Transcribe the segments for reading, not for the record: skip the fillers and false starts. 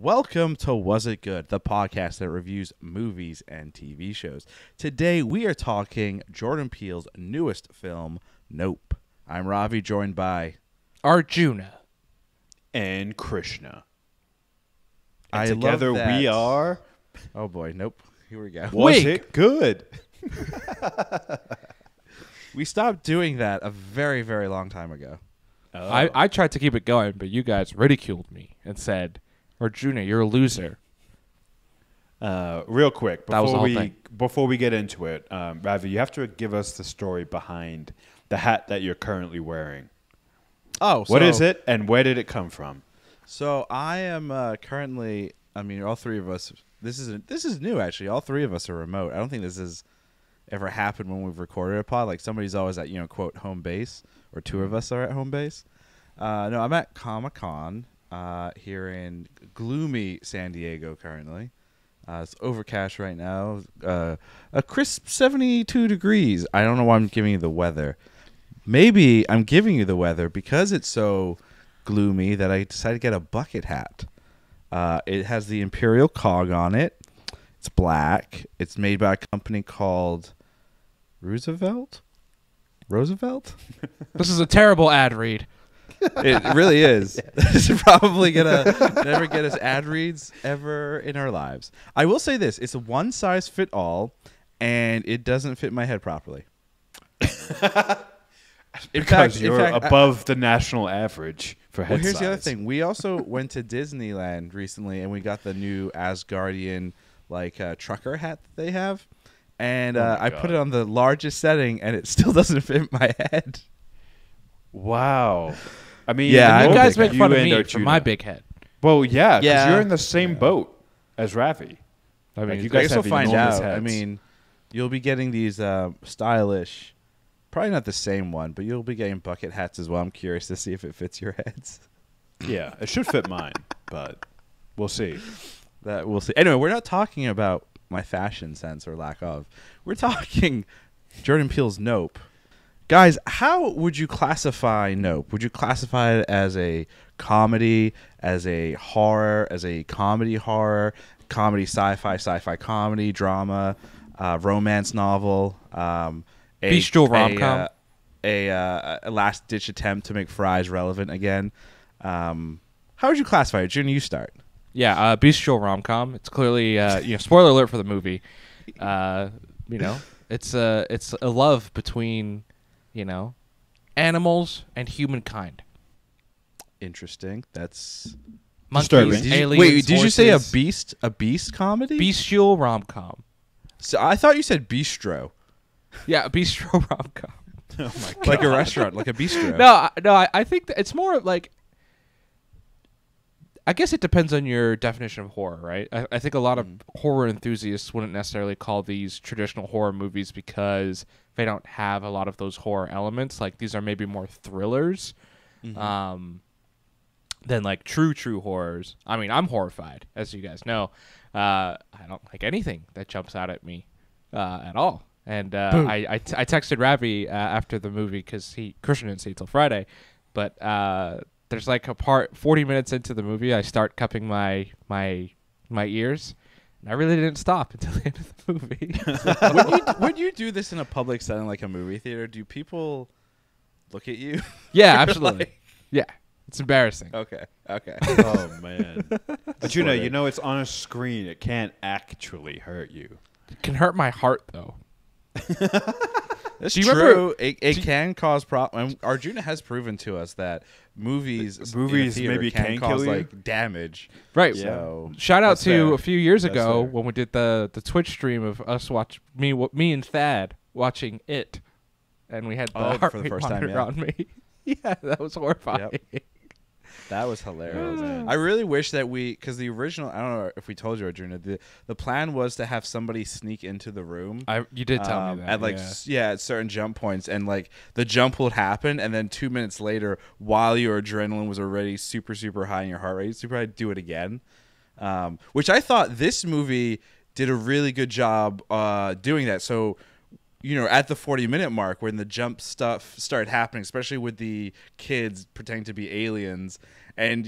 Welcome to Was It Good, the podcast that reviews movies and TV shows. Today we are talking Jordan Peele's newest film, Nope. I'm Ravi, joined by Arjuna and Krishna. And I together love that. we are. Oh boy, Nope. Here we go. Was it good? We stopped doing that a very, very long time ago. I tried to keep it going, but you guys ridiculed me and said, Arjuna, you're a loser. Real quick, That was the whole thing. before we get into it, Ravi, you have to give us the story behind the hat that you're currently wearing. Oh, What is it, and where did it come from? So I am currently, all three of us, this is new actually. All three of us are remote. I don't think this has ever happened when we've recorded a pod. Like somebody's always at, quote, home base, or two of us are at home base. No, I'm at Comic-Con here in gloomy San Diego currently. It's overcast right now. A crisp 72 degrees. I don't know why I'm giving you the weather. Maybe I'm giving you the weather because it's so gloomy that I decided to get a bucket hat. It has the Imperial cog on it. It's black. It's made by a company called Roosevelt? This is a terrible ad read. It really is. This is probably going to never get us ad reads ever in our lives. I will say this. It's a one size fit all, and it doesn't fit my head properly. Because you're above the national average for head Well, here's size. the other thing. We also went to Disneyland recently, and we got the new Asgardian trucker hat that they have. And I put it on the largest setting, and it still doesn't fit my head. Wow. I mean, Yeah, You guys make fun of and me for Arjuna. my big head. Well, yeah, because Yeah. you're in the same boat as Ravi. I mean, Like, you I guys guess we'll have find enormous out. heads. You'll be getting these stylish, probably not the same one, but you'll be getting bucket hats as well. I'm curious to see if it fits your heads. Yeah, it should fit mine, but we'll see. That we'll see. Anyway, we're not talking about my fashion sense or lack of. We're talking Jordan Peele's Nope. Guys, how would you classify Nope? Would you classify it as a comedy, as a horror, as a comedy horror, comedy sci-fi comedy, drama, romance novel, Bestial rom-com? a last-ditch attempt to make fries relevant again? How would you classify it? Junior, you start. Yeah, bestial rom-com. It's clearly, spoiler alert for the movie. It's a love between, animals and humankind. Interesting. That's Monkeys, Disturbing. aliens, did you say horses. a beast comedy? Bestial rom-com. So I thought you said bistro, Yeah, a bistro rom-com. Oh my god! like a restaurant, like a bistro. I think that it's more like, I guess it depends on your definition of horror, right? I think a lot of horror enthusiasts wouldn't necessarily call these traditional horror movies because they don't have a lot of those horror elements. Like, these are maybe more thrillers than like true horrors. I mean, I'm horrified, as you guys know. I don't like anything that jumps out at me at all. And I texted Ravi after the movie because Christian didn't see it till Friday, but there's like a part 40 minutes into the movie, I start cupping my ears, and I really didn't stop until the end of the movie. When you do this in a public setting like a movie theater, do people look at you? Yeah, You're absolutely. like- Yeah, it's embarrassing. Okay. Oh man! But it's on a screen. It can't actually hurt you. It can hurt my heart though. That's Do you true. remember- It can cause problems. Arjuna has proven to us that movies in a theater maybe can cause kill you. like damage. Right. Yeah. So Shout out that's to fair. a few years That's ago fair. when we did the Twitch stream of us watch me and Thad watching It, and we had the Oh, heart for the rate first time, monitor yeah. on me. Yeah, that was horrifying. That was hilarious. man. I really wish that because the original, I don't know if we told you, Arjuna, the plan was to have somebody sneak into the room. You did tell me that. At at certain jump points, and like the jump would happen, and then 2 minutes later, while your adrenaline was already super high and your heart rate super high, do it again. Which I thought this movie did a really good job doing that. So, at the 40-minute mark, when the jump stuff started happening, especially with the kids pretending to be aliens, and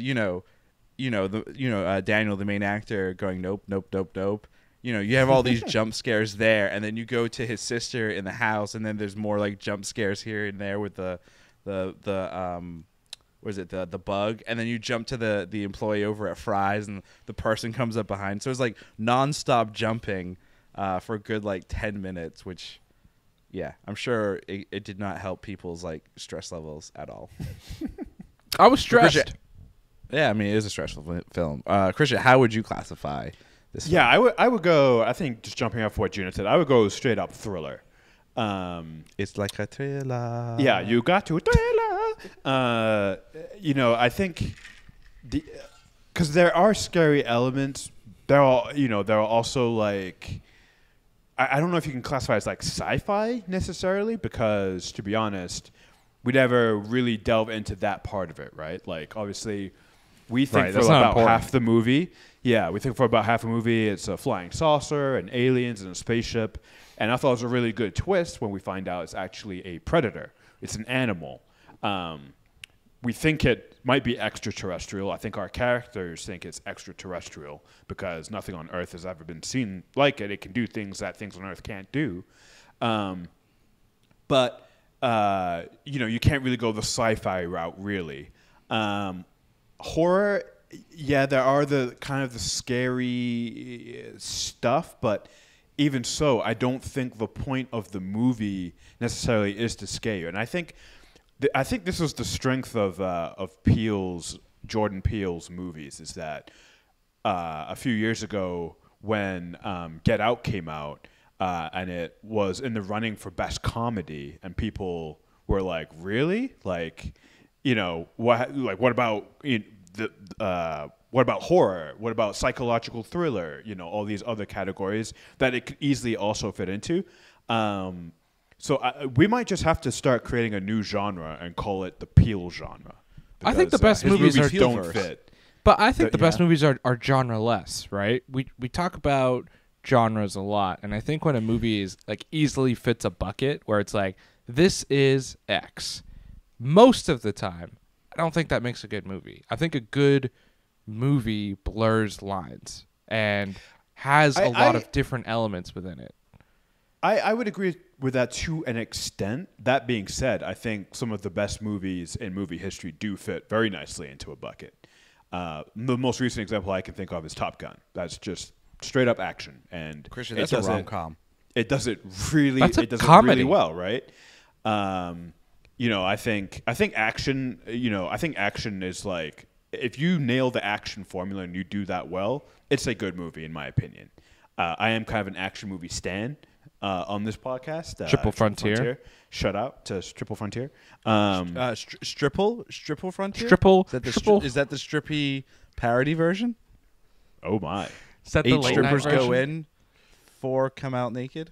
Daniel, the main actor, going nope, nope, nope, nope. You have all these jump scares there, and then you go to his sister in the house, and then there's more like jump scares here and there with the bug, and then you jump to the employee over at Fry's, and the person comes up behind. So it's like nonstop jumping for a good like 10 minutes, which, yeah, I'm sure it did not help people's like stress levels at all. I was stressed. Yeah, I mean, it is a stressful film. Christian, how would you classify this film? Yeah, I would go, I think, just jumping off what Juna said, I would go straight up thriller. It's like a thriller. Yeah, you got to thriller. I think because there are scary elements. There are also like, I don't know if you can classify it as like sci-fi necessarily, because to be honest, we never really delve into that part of it, right? Like, obviously, we think for about half the movie. Yeah, we think for about half a movie it's a flying saucer and aliens and a spaceship. And I thought it was a really good twist when we find out it's actually a predator. It's an animal. We think it might be extraterrestrial. I think our characters think it's extraterrestrial because nothing on Earth has ever been seen like it. It can do things that things on Earth can't do. But you can't really go the sci-fi route, really. Horror, yeah, there are the kind of the scary stuff, but even so, I don't think the point of the movie necessarily is to scare you. And I think this was the strength of Jordan Peele's movies, is that a few years ago when Get Out came out, and it was in the running for best comedy, and people were like, "Really? Like, what about what about horror? What about psychological thriller? All these other categories that it could easily also fit into." So we might just have to start creating a new genre and call it the Peele genre. I think the best movies don't fit. But I think the best movies are genre-less, right? We talk about genres a lot, and I think when a movie is like easily fits a bucket where it's like, this is X, most of the time, I don't think that makes a good movie. I think a good movie blurs lines and has a lot of different elements within it. I would agree with that to an extent. That being said, I think some of the best movies in movie history do fit very nicely into a bucket. The most recent example I can think of is Top Gun. That's just straight up action, and Christian, that's a rom-com. It does it really. That's a it does comedy. it really well, right? I think action. I think action is like, if you nail the action formula and you do that well, it's a good movie in my opinion. I am kind of an action movie stan on this podcast. Triple Frontier. Shout out to Triple Frontier. Stripple Frontier. Is that the strippy parody version? Oh my! Is that the 8 late strippers night version? go in, 4 come out naked.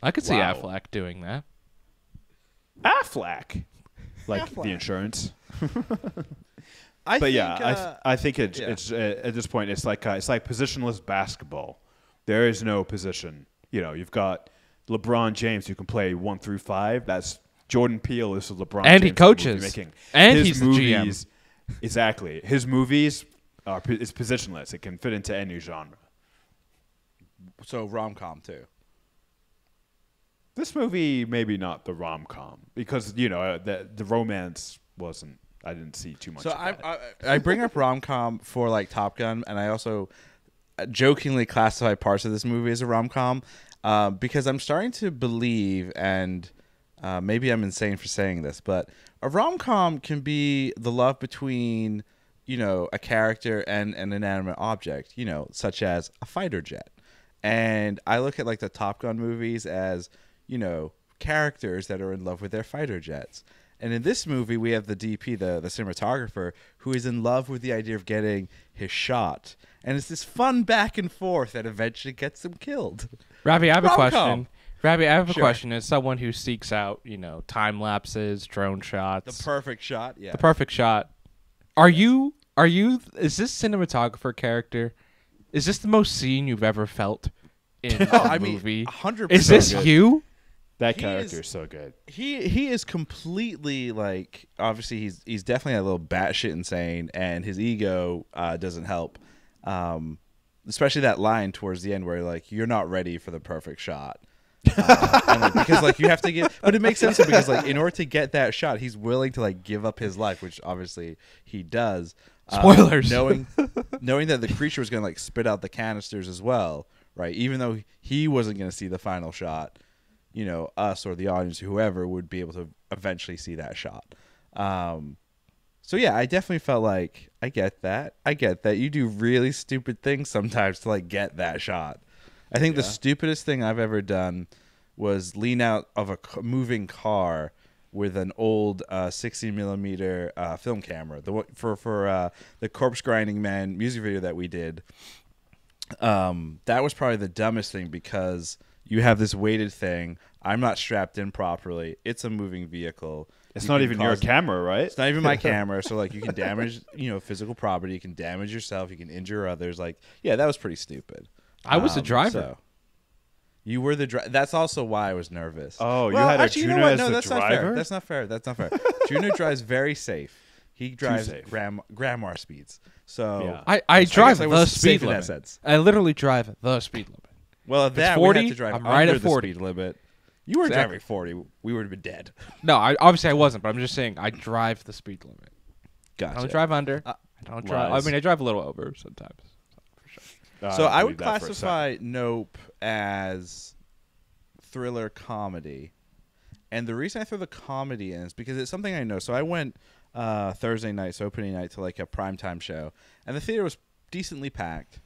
I could see Wow. Affleck doing that. Affleck, like Affleck. the insurance. I think it's at this point it's like positionless basketball. There is no position. You've got LeBron James who can play 1 through 5. That's Jordan Peele is the LeBron And James he coaches. making. And His he's the movies, GM. Exactly. His movies is positionless. It can fit into any genre. So rom-com too. This movie maybe not the rom-com because the romance wasn't. I didn't see too much. So of that. I bring up rom-com for like Top Gun, and I also jokingly classify parts of this movie as a rom-com because I'm starting to believe, and maybe I'm insane for saying this, but a rom-com can be the love between a character and an inanimate object, such as a fighter jet. And I look at like the Top Gun movies as characters that are in love with their fighter jets. And in this movie, we have the DP, the cinematographer, who is in love with the idea of getting his shot. And it's this fun back and forth that eventually gets him killed. Ravi, I have a Rom-com. question. Ravi, I have a Sure. question. As someone who seeks out, time lapses, drone shots, The perfect shot, yeah. the perfect shot. Are you? Is this cinematographer character? Is this the most seen you've ever felt in a movie? 100%. Is this you? That character is so good. He is completely like, obviously he's definitely a little batshit insane, and his ego doesn't help. Especially that line towards the end where like, you're not ready for the perfect shot. And, like, because like you have to get, but it makes sense because like in order to get that shot, he's willing to like give up his life, which obviously he does. Spoilers. Knowing that the creature was going to like spit out the canisters as well, right? Even though he wasn't going to see the final shot, you know, us or the audience, whoever would be able to eventually see that shot. So yeah, I definitely felt like I get that. You do really stupid things sometimes to like get that shot. I think the stupidest thing I've ever done was lean out of a moving car with an old 60 millimeter film camera. For the Corpse Grinding Man music video that we did. That was probably the dumbest thing because you have this weighted thing. I'm not strapped in properly. It's a moving vehicle. It's not even your camera, right? It's not even my camera. So like you can damage, you know, physical property. You can damage yourself. You can injure others. Like, yeah, that was pretty stupid. I was the driver. So you were the driver. That's also why I was nervous. Oh, you had actually, Arjuna as the driver? That's not fair. That's not fair. Juno drives very safe. He drives grandma speeds. So yeah. I drive the speed limit. limit. I literally drive the speed limit. Well, if that 40, we had to drive I'm right under at 40. the speed limit. You were driving 40. We would have been dead. No, obviously I wasn't, but I'm just saying I drive the speed limit. Gotcha. I don't drive under. I don't drive. Lies. I mean, I drive a little over sometimes. For sure. So I would classify Nope as thriller comedy. And the reason I throw the comedy in is because it's something I know. So I went Thursday night, so opening night, to like a primetime show. And the theater was decently packed.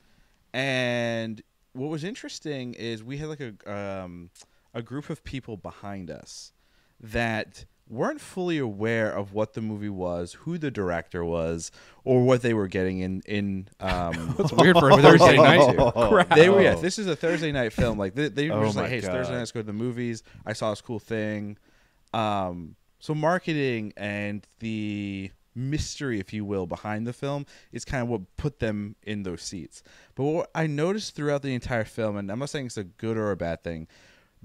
And what was interesting is we had like a group of people behind us that weren't fully aware of what the movie was, who the director was, or what they were getting in That's weird for a Thursday night. This is a Thursday night film. Like they were just like, hey, it's Thursday night, let's go to the movies. I saw this cool thing. So marketing and the mystery, if you will, behind the film is kind of what put them in those seats. But what I noticed throughout the entire film, and I'm not saying it's a good or a bad thing,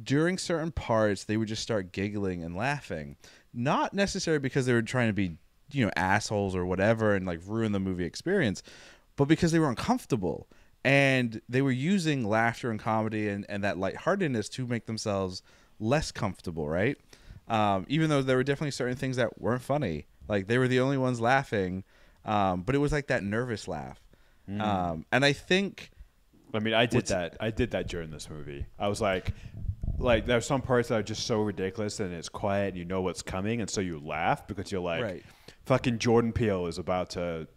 during certain parts, they would just start giggling and laughing. Not necessarily because they were trying to be, you know, assholes or whatever and like ruin the movie experience, but because they were uncomfortable. And they were using laughter and comedy and that lightheartedness to make themselves less comfortable, right? Even though there were definitely certain things that weren't funny. Like, they were the only ones laughing, but it was like that nervous laugh. And I think... I mean, I did that during this movie. I was like there's some parts that are just so ridiculous and it's quiet and you know what's coming, and so you laugh because you're like, fucking Jordan Peele is about to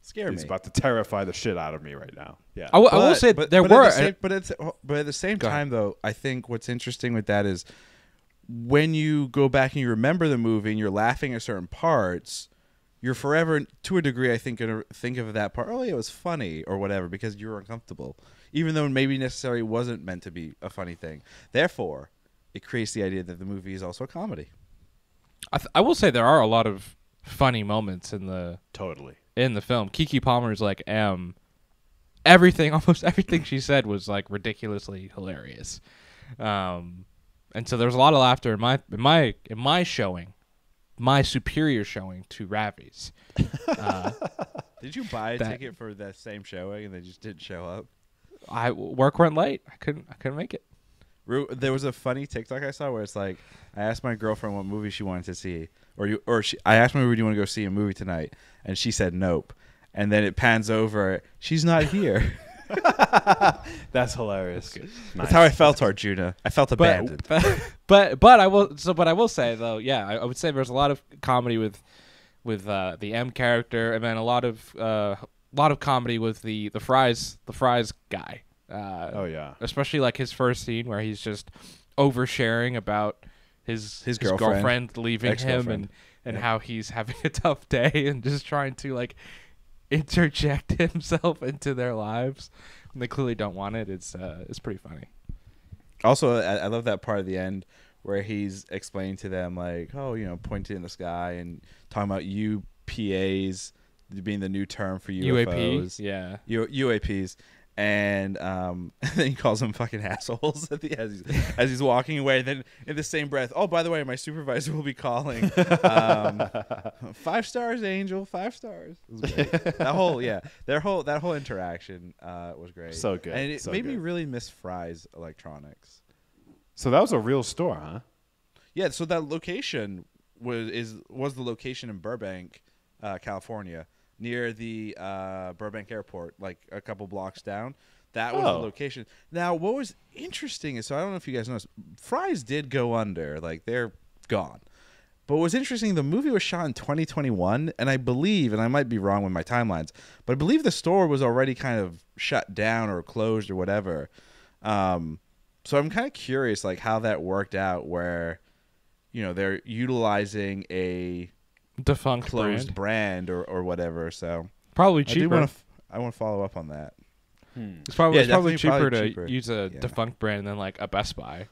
scare me. He's about to terrify the shit out of me right now. Yeah, I will say but at the same time, though, I think what's interesting with that is when you go back and you remember the movie and you're laughing at certain parts, you're forever, to a degree, I think, going to think of that part, oh, yeah, it was funny or whatever, because you were uncomfortable, even though maybe necessarily wasn't meant to be a funny thing. Therefore, it creates the idea that the movie is also a comedy. I will say there are a lot of funny moments in the film. Keke Palmer's like almost everything she said was like ridiculously hilarious, and so there was a lot of laughter in my showing. My superior showing to Ravi's. Did you buy a ticket for that same showing and they just didn't show up? Work went late. I couldn't make it. There was a funny TikTok I saw where it's like, I asked my girlfriend what movie she wanted to see, I asked my do you want to go see a movie tonight, and she said nope, and then it pans over, she's not here. That's hilarious. Nice. That's how I felt, Arjuna. I felt abandoned. But I will say though, yeah, I would say there's a lot of comedy with the M character, and then a lot of comedy with the fries guy. Especially like his first scene where he's just oversharing about his girlfriend leaving him and how he's having a tough day and just trying to like interject himself into their lives when they clearly don't want it. It's pretty funny. Also, I love that part of the end where he's explaining to them like, oh, you know, pointing in the sky and talking about UPAs being the new term for UFOs. UAP, yeah. UAPs. And then he calls them fucking assholes as he's walking away. Then in the same breath, oh, by the way, my supervisor will be calling. 5 stars, Angel. 5 stars. It was great. That whole interaction was great. So good. And it made me really miss Fry's Electronics. So that was a real store, huh? Yeah. So that location was the location in Burbank, California, near the Burbank Airport, like a couple blocks down. That was the location. Now, what was interesting is, so I don't know if you guys noticed, Fry's did go under. Like, they're gone. But what was interesting, the movie was shot in 2021, and I believe, and I might be wrong with my timelines, but I believe the store was already kind of shut down or closed or whatever. So I'm kind of curious, like, how that worked out where, they're utilizing a defunct closed brand or whatever. So probably cheaper. I want to follow up on that. It's probably cheaper to cheaper. use a defunct brand than like a Best Buy.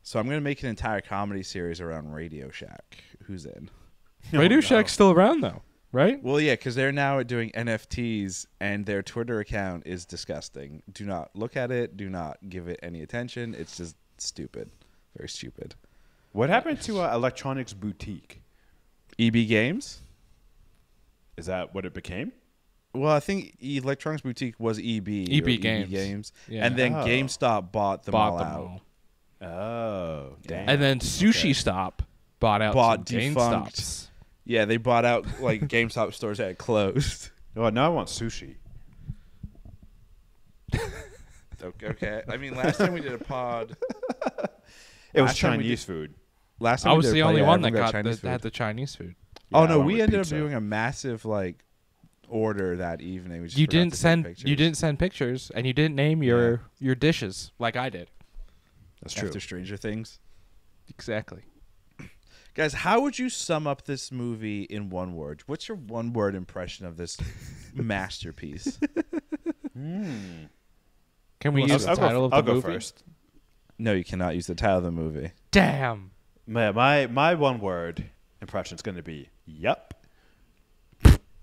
So I'm gonna make an entire comedy series around Radio Shack. Who's in? Radio Shack's still around though, right? Well, yeah, because they're now doing NFTs, and their Twitter account is disgusting. Do not look at it. Do not give it any attention. It's just stupid, very stupid. What happened to Electronics Boutique? EB Games? Is that what it became? Well, I think Electronics Boutique was EB. EB Games. Yeah. And then GameStop bought them all out. Oh, damn. And then Sushi Stop bought some defunct. GameStops. Yeah, they bought out like GameStop stores that had closed. Oh, now I want sushi. Okay. I mean, last time we did a pod, it was Chinese food. Last time I was the only one that had the Chinese food. Yeah, oh no, I we went with ended pizza. up doing a massive order that evening. We just You forgot didn't to take send pictures. you didn't send pictures, and you didn't name your dishes like I did. That's true. After Stranger Things. Exactly. Guys, how would you sum up this movie in one word? What's your one word impression of this masterpiece? Can we use the title of the I'll go movie? first. No, you cannot use the title of the movie. Damn. My one word impression is going to be yep.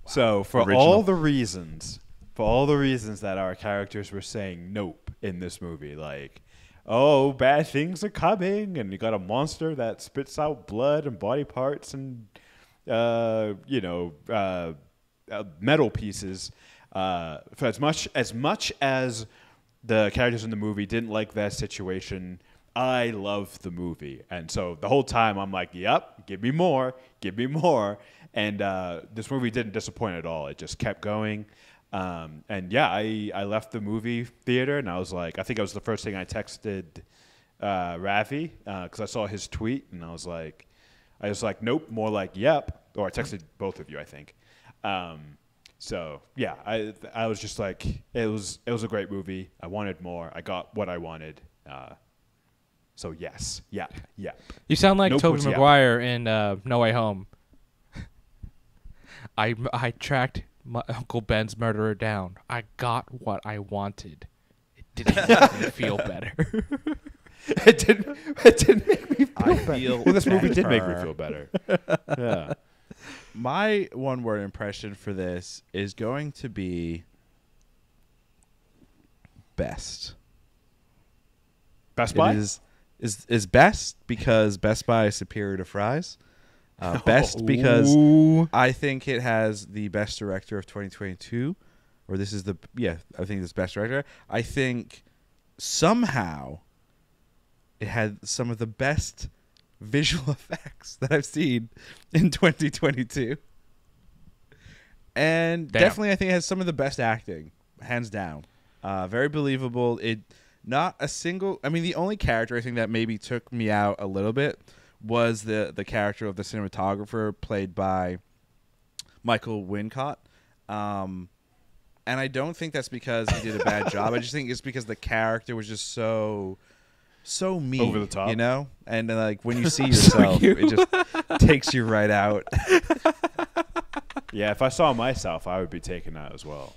So for Original. all the reasons that our characters were saying nope in this movie, like, oh, bad things are coming, and you got a monster that spits out blood and body parts and metal pieces. For as much as the characters in the movie didn't like that situation, I love the movie. And so the whole time I'm like, yep, give me more. And this movie didn't disappoint at all. It just kept going. And yeah, I left the movie theater and I was like, I think it was the first thing I texted Ravi because I saw his tweet and I was like, nope, more like yep. Or I texted both of you, I think. So yeah, I was just like, it was a great movie. I wanted more. I got what I wanted. So yes, yeah. You sound like Nope Tobey was yep. Maguire in No Way Home. I tracked my Uncle Ben's murderer down. I got what I wanted. It didn't make me feel better. It didn't make me feel better. feel Well, this movie did make me better. feel better. Yeah. My one word impression for this is going to be best. Best Buy? It is best because Best Buy is superior to Fry's. Best because I think it has the best director of 2022, or this is I think it's best director. I think somehow it had some of the best visual effects that I've seen in 2022. And definitely I think it has some of the best acting, hands down. Very believable. The only character I think that maybe took me out a little bit was the character of the cinematographer played by Michael Wincott. And I don't think that's because he did a bad job. I just think it's because the character was just so mean, over the top, and like when you see yourself, it just takes you right out. Yeah, if I saw myself, I would be taken out as well.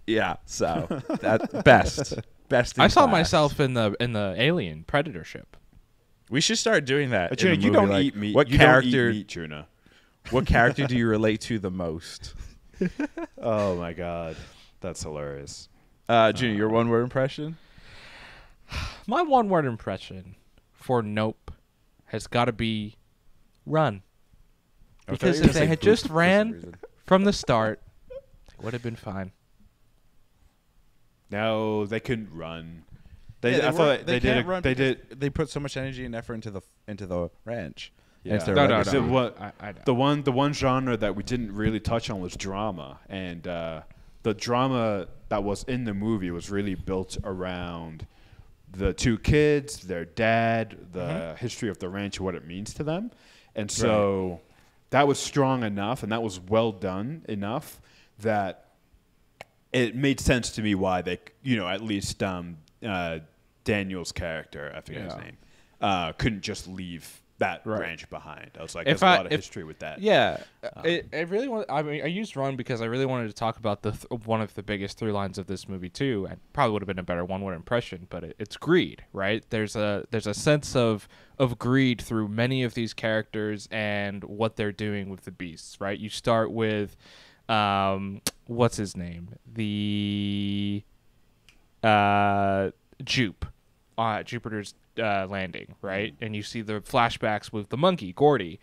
Yeah, so that best. I saw class. myself in the Alien Predator ship. We should start doing that. But in a you movie, don't like, eat meat. What you character? Don't eat meat, Tuna. What character do you relate to the most? Oh my god, that's hilarious. Junior, your one word impression? My one word impression for Nope has got to be run. Because if they had just ran from the start, it would have been fine. No, they couldn't run. I thought they did. Run they put so much energy and effort into the ranch. Yeah. No. The one genre that we didn't really touch on was drama, and the drama that was in the movie was really built around the two kids, their dad, the history of the ranch, what it means to them, and so that was strong enough, and that was well done enough that it made sense to me why they, at least Daniel's character, I forget his name, couldn't just leave that ranch behind. I was like, there's a lot of history with that. Yeah, I really want. I mean, I used run because I really wanted to talk about one of the biggest through lines of this movie too, and probably would have been a better one-word impression. But it's greed, right? There's a sense of greed through many of these characters and what they're doing with the beasts, right? You start with, what's his name? The Jupe, Jupiter's landing, right? And you see the flashbacks with the monkey, Gordy.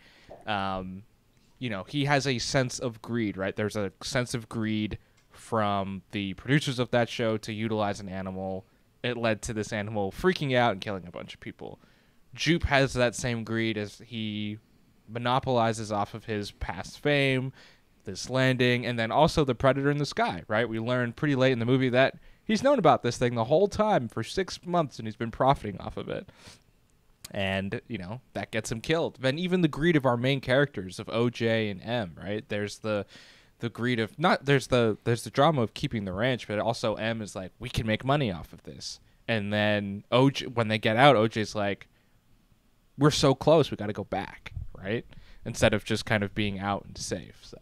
He has a sense of greed, right? There's a sense of greed from the producers of that show to utilize an animal. It led to this animal freaking out and killing a bunch of people. Jupe has that same greed as he monopolizes off of his past fame, this landing, and then also the predator in the sky, right? We learn pretty late in the movie that he's known about this thing the whole time for 6 months, and he's been profiting off of it. And, that gets him killed. Then even the greed of our main characters, of OJ and M, right? There's the greed of, there's the drama of keeping the ranch, but also M is like, we can make money off of this. And then OJ, when they get out, OJ's like, we're so close, we got to go back, right? Instead of just kind of being out and safe. So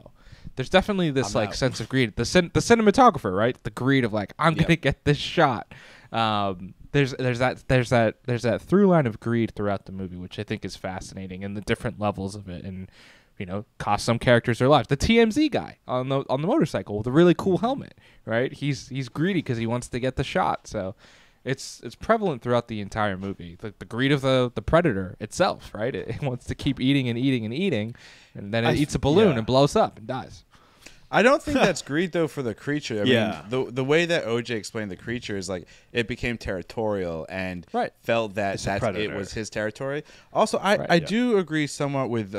there's definitely this sense of greed. The cinematographer, right? The greed of like, I'm gonna get this shot. There's that through line of greed throughout the movie, which I think is fascinating, and the different levels of it, and cost some characters their lives. The TMZ guy on the motorcycle with a really cool helmet, right? He's greedy because he wants to get the shot. So it's prevalent throughout the entire movie. The greed of the predator itself, right? It wants to keep eating and eating and eating, and then it eats a balloon and blows up and dies. I don't think that's greed though for the creature. I mean, the way that OJ explained the creature is like it became territorial and felt that it was his territory. Also, I do agree somewhat with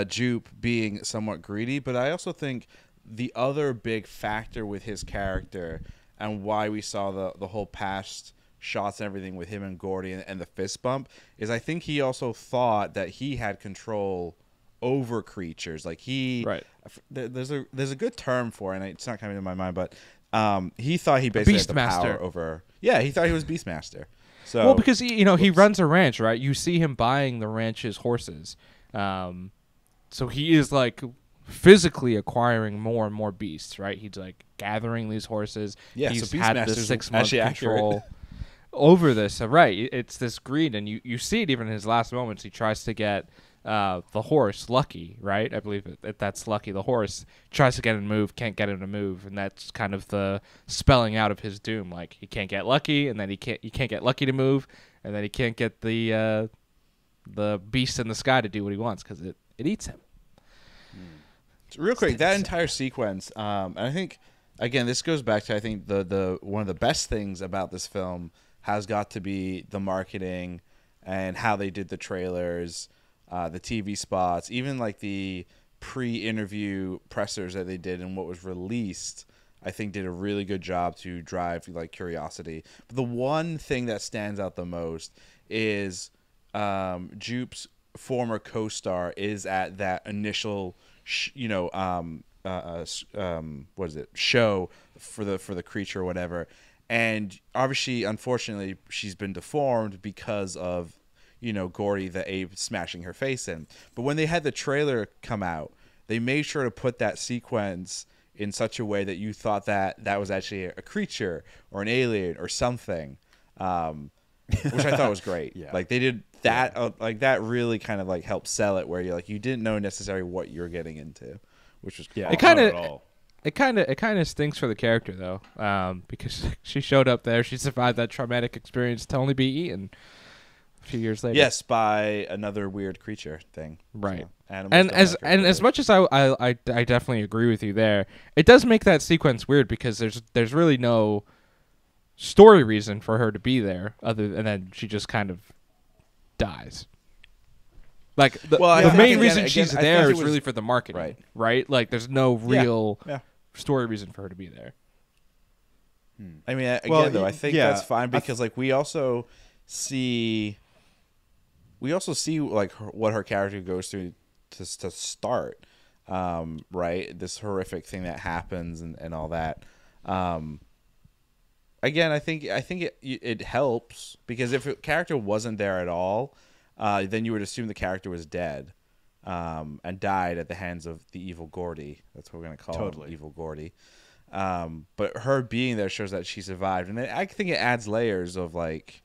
Jupe being somewhat greedy, but I also think the other big factor with his character and why we saw the whole past shots and everything with him and Gordy and the fist bump is I think he also thought that he had control over creatures. Like there's a good term for it, and it's not coming to my mind, but he thought he basically had the power over. Yeah, he thought he was Beastmaster. So because he runs a ranch, right? You see him buying the ranch's horses, so he is like physically acquiring more and more beasts, right? He's like gathering these horses. Yeah, he's so had this 6 month control over this. So, right, it's this greed, and you see it even in his last moments. He tries to get the horse Lucky, right? I believe that's Lucky. The horse tries to get him to move, can't get him to move, and that's kind of the spelling out of his doom. Like he can't get Lucky, and then he can't get Lucky to move, and then he can't get the beast in the sky to do what he wants because it eats him. Real quick, that entire sequence, and I think, again, this goes back to, I think, the one of the best things about this film has got to be the marketing and how they did the trailers, the TV spots, even like the pre-interview pressers that they did and what was released, I think did a really good job to drive like curiosity. But the one thing that stands out the most is Jupe's former co-star is at that initial what is it, show for the creature or whatever, and obviously unfortunately she's been deformed because of Gordy the ape smashing her face in. But when they had the trailer come out, they made sure to put that sequence in such a way that you thought that was actually a creature or an alien or something, which I thought was great. Like they did that, like that really kind of like helped sell it, where you didn't know necessarily what you're getting into, which was it kind of It kind of stinks for the character though, because she showed up there, she survived that traumatic experience to only be eaten a few years later. Yes, by another weird creature thing. Right. So, animals And don't as like her and for as it. much as I definitely agree with you there, it does make that sequence weird because there's really no story reason for her to be there and then she just kind of dies. Like the main reason she's there is really for the marketing, right? Like there's no real story reason for her to be there. I mean, again, though, I think that's fine because like we also see like what her character goes through to start, right? This horrific thing that happens and all that. Again, I think it helps because if a character wasn't there at all, then you would assume the character was dead, and died at the hands of the evil Gordy. That's what we're gonna call him, evil Gordy. But her being there shows that she survived, and I think it adds layers of like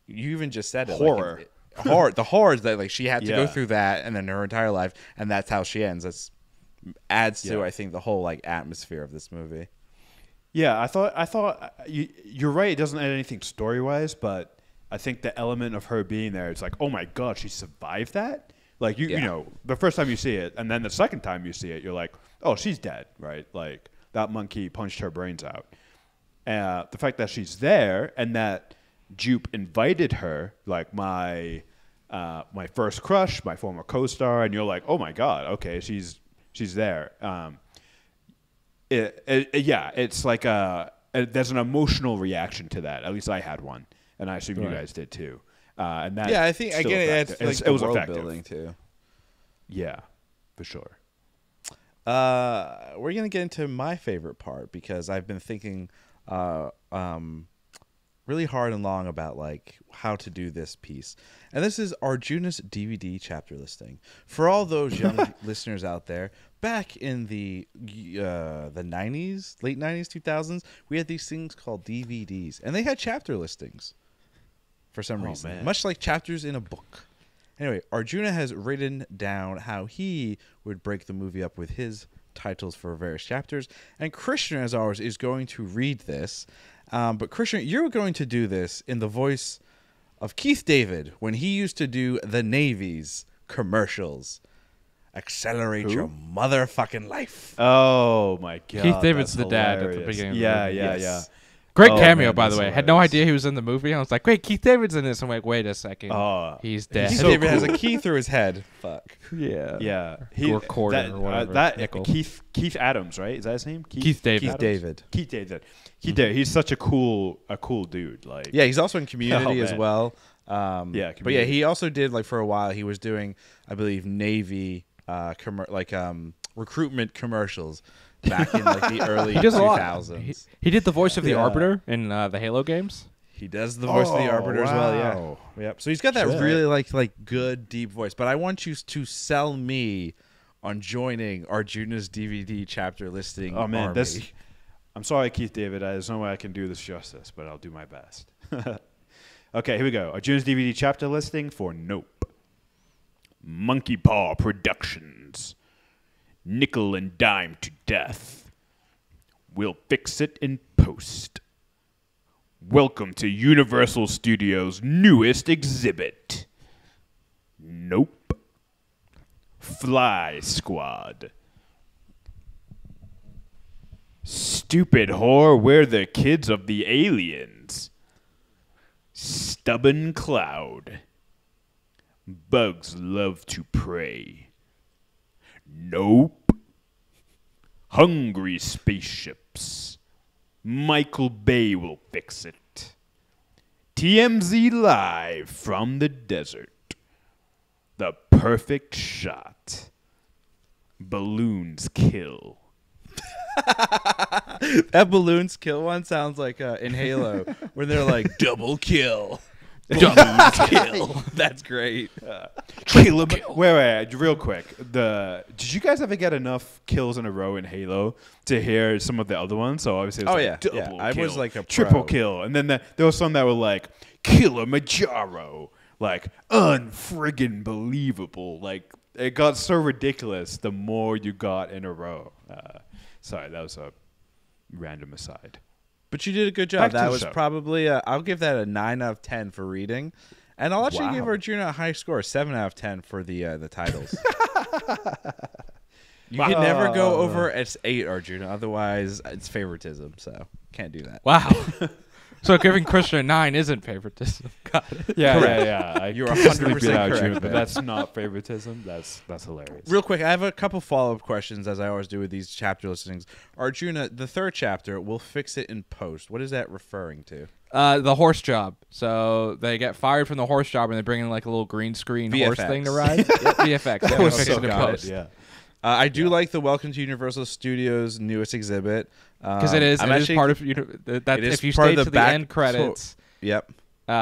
you even just said it, horror. Like, the horror is that like she had to go through that, and then her entire life, and that's how she ends. That adds to I think the whole like atmosphere of this movie. Yeah, I thought you're right. It doesn't add anything story wise, but I think the element of her being there, it's like, oh my god, she survived that. Like you know, the first time you see it, and then the second time you see it, you're like, oh, she's dead, right? Like that monkey punched her brains out. The fact that she's there and that Jupe invited her, like my first crush, my former co-star, and you're like, oh my god, okay, she's there. It's like there's an emotional reaction to that. At least I had one, and I assume you guys did too. And that I think again it was world effective. Building too. Yeah, for sure. We're gonna get into my favorite part because I've been thinking really hard and long about like how to do this piece, and this is Arjuna's DVD chapter listing. For all those young listeners out there, back in the 90s, late 90s, 2000s, we had these things called DVDs, and they had chapter listings for some reason, man. Much like chapters in a book. Anyway, Arjuna has written down how he would break the movie up with his titles for various chapters, and Krishna, as always, is going to read this. But Krishna, you're going to do this in the voice of Keith David when he used to do the Navy's commercials. Accelerate your motherfucking life. Oh my god! Keith David's the dad at the beginning. Yeah. Great cameo, by the way. Had no idea he was in the movie. I was like, wait, Keith David's in this. I'm like, wait a second. He's dead. Keith David has a key through his head. Fuck. Yeah. Or quarter or whatever. Keith Adams, right? Is that his name? Keith David. Keith David. He's such a cool dude. Like, yeah, he's also in Community as well. But yeah, he also did like for a while. He was doing, I believe, Navy recruitment commercials back in like the early 2000s. He did the voice of the Arbiter in the Halo games. He does the voice of the Arbiter as well. Yeah. Yep. So he's got that really like good deep voice. But I want you to sell me on joining Arjuna's DVD chapter listing. Oh man, army. I'm sorry, Keith David. There's no way I can do this justice, but I'll do my best. Okay, here we go. Arjuna's DVD chapter listing for Nope. Monkey Paw Productions. Nickel and dime to death. We'll fix it in post. Welcome to Universal Studios' newest exhibit. Nope. Fly Squad. Stupid whore, we're the kids of the aliens. Stubborn Cloud. Bugs love to prey. Nope. Hungry Spaceships. Michael Bay will fix it. TMZ live from the desert. The perfect shot. Balloons kill. That balloons kill one sounds like in Halo when they're like double kill. Double kill. That's great. Kill him. Wait, real quick. Did you guys ever get enough kills in a row in Halo to hear some of the other ones? So obviously, it was double I kill, was like a triple pro. kill, and then there was some that were like Killer Majaro, like unfriggin' believable. Like it got so ridiculous the more you got in a row. Sorry, that was a random aside. But you did a good job. Back to That the was show. probably I'll give that a 9 out of 10 for reading, and I'll actually give Wow. Arjuna a high score, 7 out of 10 for the titles. You Wow. can never go over it's 8, Arjuna. Otherwise, it's favoritism. So can't do that. Wow. So giving Christian a 9 isn't favoritism. Got it. Yeah. You're completely 100% beat out correct, you, but man. that's not favoritism. That's hilarious. Real quick, I have a couple follow-up questions, as I always do with these chapter listings. Arjuna, the third chapter, we'll fix it in post. What is that referring to? The horse job. So they get fired from the horse job and they bring in like a little green screen horse VFX. thing to ride. VFX. That Yeah, was fix so it in good. post. Yeah. I do like the Welcome to Universal Studios newest exhibit. Because it is part of that. it is If you part stay of the to the back end credits, Yep. they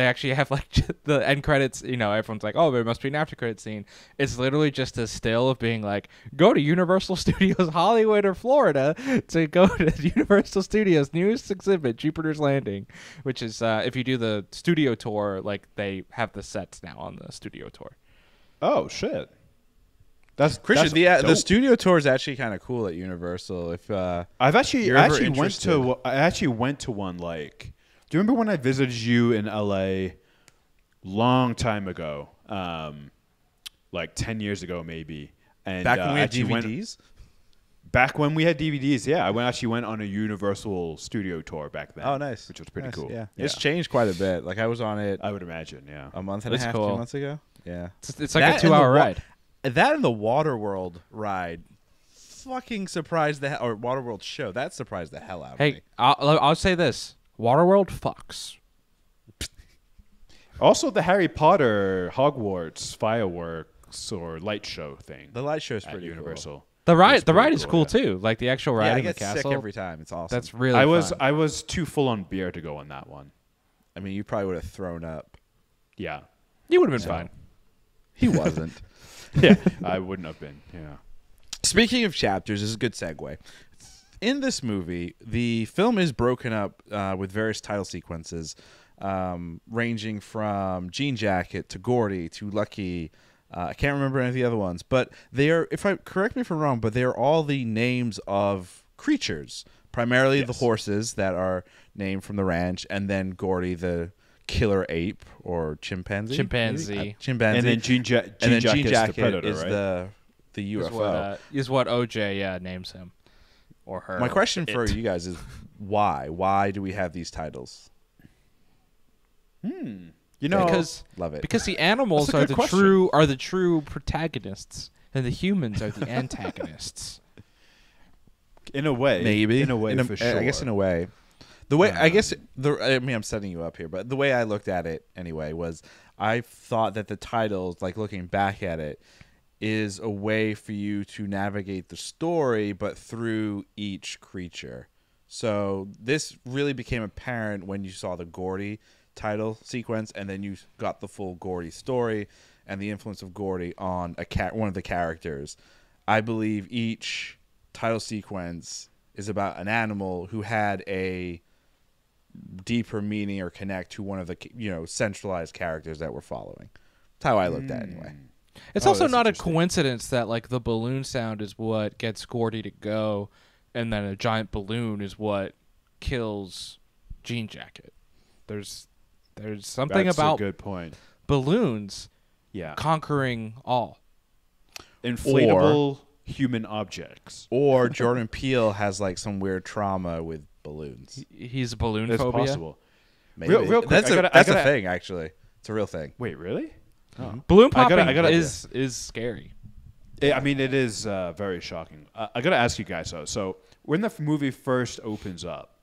actually have like the end credits. You know, everyone's like, "Oh, there must be an after credit scene." It's literally just a still of being like, "Go to Universal Studios Hollywood or Florida to go to Universal Studios newest exhibit, Jupiter's Landing," which is if you do the studio tour, like they have the sets now on the studio tour. Oh shit. That's Christian, that's the dope. studio tour is actually kind of cool at Universal. If I've actually you're I ever actually went interested. to I actually went to one like. Do you remember when I visited you in LA long time ago? Like 10 years ago maybe. And back when we had actually went- DVDs, back when we had DVDs, yeah. I actually went on a Universal studio tour back then. oh nice, Which was pretty Nice, cool. Yeah. It's changed quite a bit. Like I was on it I would imagine, yeah. a month and a It's half, cool. 2 months ago. Yeah, It's like That a and the 2-hour wa- ride. That and the Waterworld ride, fucking surprised or Waterworld show that surprised the hell out of me. Hey, I'll say this: Waterworld fucks. Also the Harry Potter Hogwarts fireworks or light show thing. The light show's at pretty Universal. The ride That's pretty is cool too. Like the actual Cool. ride Yeah, I in the get sick castle. every time. It's awesome. That's really. I was fun. too full on beer to go on that one. I mean, you probably would have thrown up. Yeah. You would have been fine. He wasn't. Yeah. I wouldn't have been. Yeah. Speaking of chapters, this is a good segue. In this movie, the film is broken up with various title sequences, ranging from Jean Jacket to Gordy to Lucky. I can't remember any of the other ones, but they are. Correct me if I'm wrong, but they are all the names of creatures, primarily the Yes. horses that are named from the ranch, and then Gordy the killer ape or chimpanzee. Chimpanzee. Maybe? Chimpanzee. And then Jean And then Jean Jacket's Jacket the predator, is right? the UFO. Is what OJ names him or her. My question for It. you guys is why? Why do we have these titles? You know, Love it. Because the animals That's a are good the question. true protagonists and the humans are the antagonists. in a way, Maybe in a way, for sure. I guess in a way. The way I guess I mean I'm setting you up here, but the way I looked at it anyway was I thought that the titles, like looking back at it, is a way for you to navigate the story, but through each creature. So this really became apparent when you saw the Gordy title sequence, and then you got the full Gordy story and the influence of Gordy on one of the characters. I believe each title sequence is about an animal who had a deeper meaning or connect to one of the centralized characters that we're following. That's how I looked at it anyway. It's Oh, also that's not a interesting. coincidence that like the balloon sound is what gets Gordy to go, and then a giant balloon is what kills Jean Jacket. There's something That's about a good point. balloons Yeah, conquering all. inflatable human objects. Or Jordan Peele has like some weird trauma with balloons. He's a balloon It's phobia. possible. Maybe. Real quick, that's I a gotta- thing actually. It's a real thing. Wait, really? Balloon I popping gotta- is scary. I mean, it is very shocking. I gotta ask you guys though. So when the movie first opens up,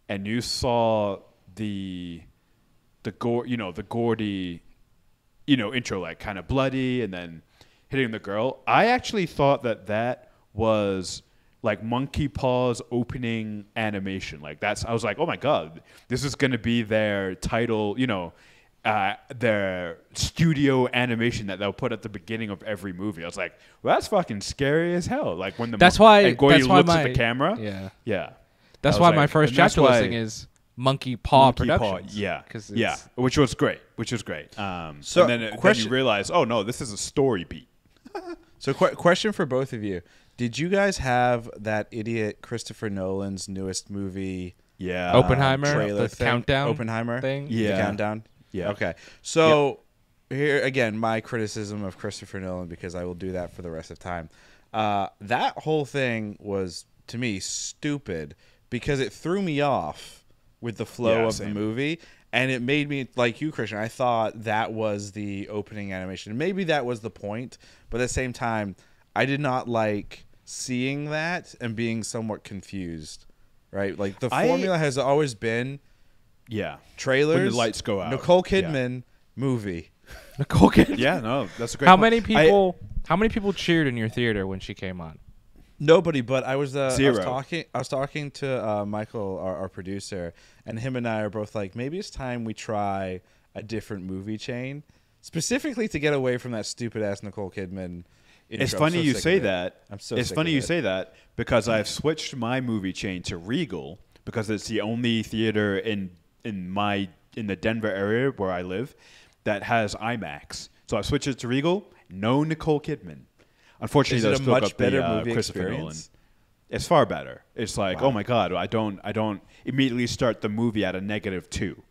and you saw the Gordy, intro, like kind of bloody, and then hitting the girl, I actually thought that was like Monkey Paw's opening animation. Like I was like, oh my god, this is gonna be their title, their studio animation that they'll put at the beginning of every movie. I was like, well, that's fucking scary as hell. Like when That's why- and Gordy that's why looks my- at the camera. Yeah. Yeah. That's I was why like- my first and that's chapter why listing is Monkey Paw Monkey Paw, Productions. yeah, 'Cause yeah, it's- which was great. So, and then you question- realize, oh no, this is a story beat. So question for both of you. Did you guys have that idiot Christopher Nolan's newest movie? Yeah. Oppenheimer, Trailer the thing? Countdown Oppenheimer thing. Yeah. The countdown. Yeah. Okay. So here again, my criticism of Christopher Nolan, because I will do that for the rest of time. That whole thing was, to me, stupid because it threw me off with the flow of the movie, and it made me, like you, Christian, I thought that was the opening animation. Maybe that was the point, but at the same time, I did not like seeing that and being somewhat confused, right? Like, the formula has always been trailers, when the lights go out. Nicole Kidman movie. Nicole Kidman. Yeah, no, that's a great How point. many people cheered in your theater when she came on? Nobody, but I was Zero. I was talking to Michael, our producer, and him and I are both like, maybe it's time we try a different movie chain, specifically to get away from that stupid ass Nicole Kidman. Intro. It's funny you say that. I'm so. It's sick funny of you it. say that because I've switched my movie chain to Regal because it's the only theater in the Denver area where I live that has IMAX. So I switched it to Regal. No Nicole Kidman. Unfortunately, Is they'll it a still much got better the movie Christopher Nolan. experience? It's far better. It's like, Wow. oh my god, I don't immediately start the movie at a -2.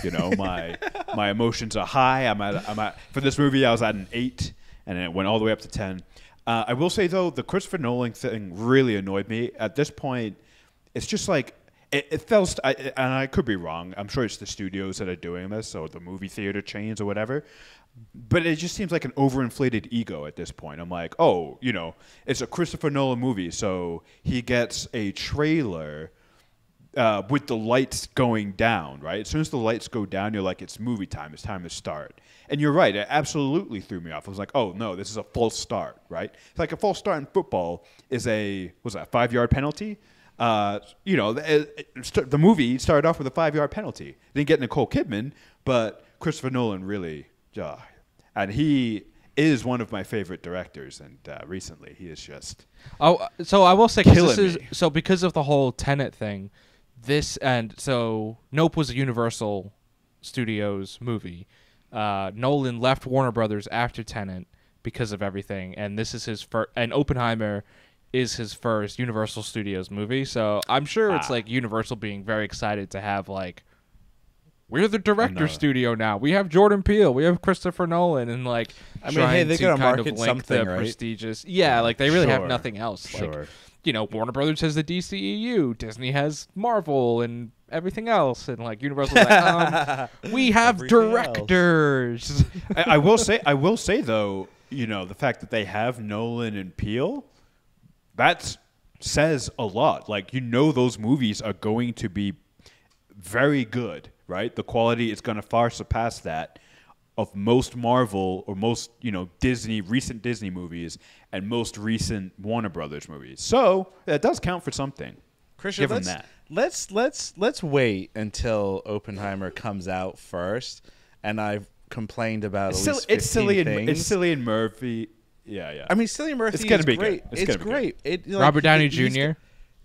You know, my emotions are high. I'm at for this movie I was at an 8, and it went all the way up to 10. I will say though, the Christopher Nolan thing really annoyed me. At this point, it's just like it felt, and I could be wrong. I'm sure it's the studios that are doing this, or the movie theater chains, or whatever. But it just seems like an overinflated ego at this point. I'm like, oh, you know, it's a Christopher Nolan movie, so he gets a trailer with the lights going down, right? As soon as the lights go down, you're like, it's movie time. It's time to start. And you're right. It absolutely threw me off. I was like, oh, no, this is a false start, right? It's like a false start in football is a 5-yard penalty. You know, the movie started off with a 5-yard penalty. Didn't get Nicole Kidman, but Christopher Nolan really... and he is one of my favorite directors, and recently he is just So I will say, 'cause killing this is me. so because of the whole Tenet thing. Nope was a Universal Studios movie. Nolan left Warner Brothers after Tenet because of everything, and this is his first. And Oppenheimer is his first Universal Studios movie. So I'm sure it's like Universal being very excited to have like. We're the director studio now. We have Jordan Peele. We have Christopher Nolan, and like, I mean, hey, they gotta market something, right? Prestigious. Yeah, like they really have Sure. nothing else. Sure. Like, you know, Warner Brothers has the DCEU, Disney has Marvel, and everything else, and like Universal's like, we have Everything directors. I will say though, you know, the fact that they have Nolan and Peele, that says a lot. Like, you know, those movies are going to be very good, right? The quality is going to far surpass that of most Marvel or most, you know, recent Disney movies and most recent Warner Brothers movies. So that does count for something. Christian, Give them that. let's wait until Oppenheimer comes out first, and I've complained about at least 15 things. It's Cillian Murphy. Yeah. I mean, Cillian Murphy It's gonna is be great. good. It's It's gonna be great. Robert Downey he's- Jr.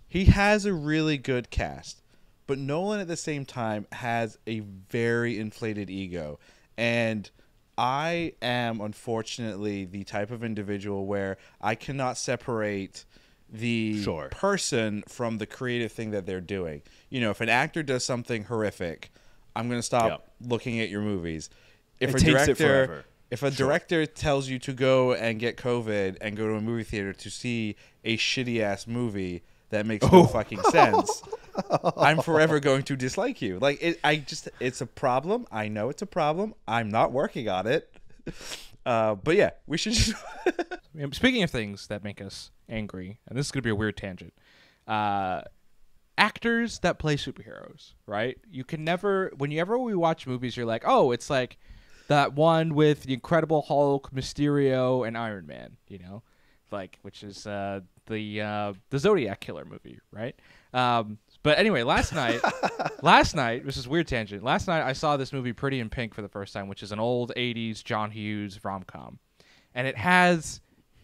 He has a really good cast, but Nolan at the same time has a very inflated ego. And I am, unfortunately, the type of individual where I cannot separate the Sure. person from the creative thing that they're doing. You know, if an actor does something horrific, I'm going to stop looking at your movies. If It a takes it director forever. if a director tells you to go and get COVID and go to a movie theater to see a shitty ass movie that makes no fucking sense, I'm forever going to dislike you. Like, it's a problem. I know it's a problem. I'm not working on it. But yeah, we should just. Speaking of things that make us angry, and this is going to be a weird tangent, actors that play superheroes, right? You can never, whenever we watch movies, you're like, oh, it's like that one with the Incredible Hulk, Mysterio, and Iron Man, you know? Like, which is the Zodiac Killer movie, right? But anyway, last night, this is a weird tangent. Last night I saw this movie Pretty in Pink for the first time, which is an old 80s John Hughes rom-com. And it has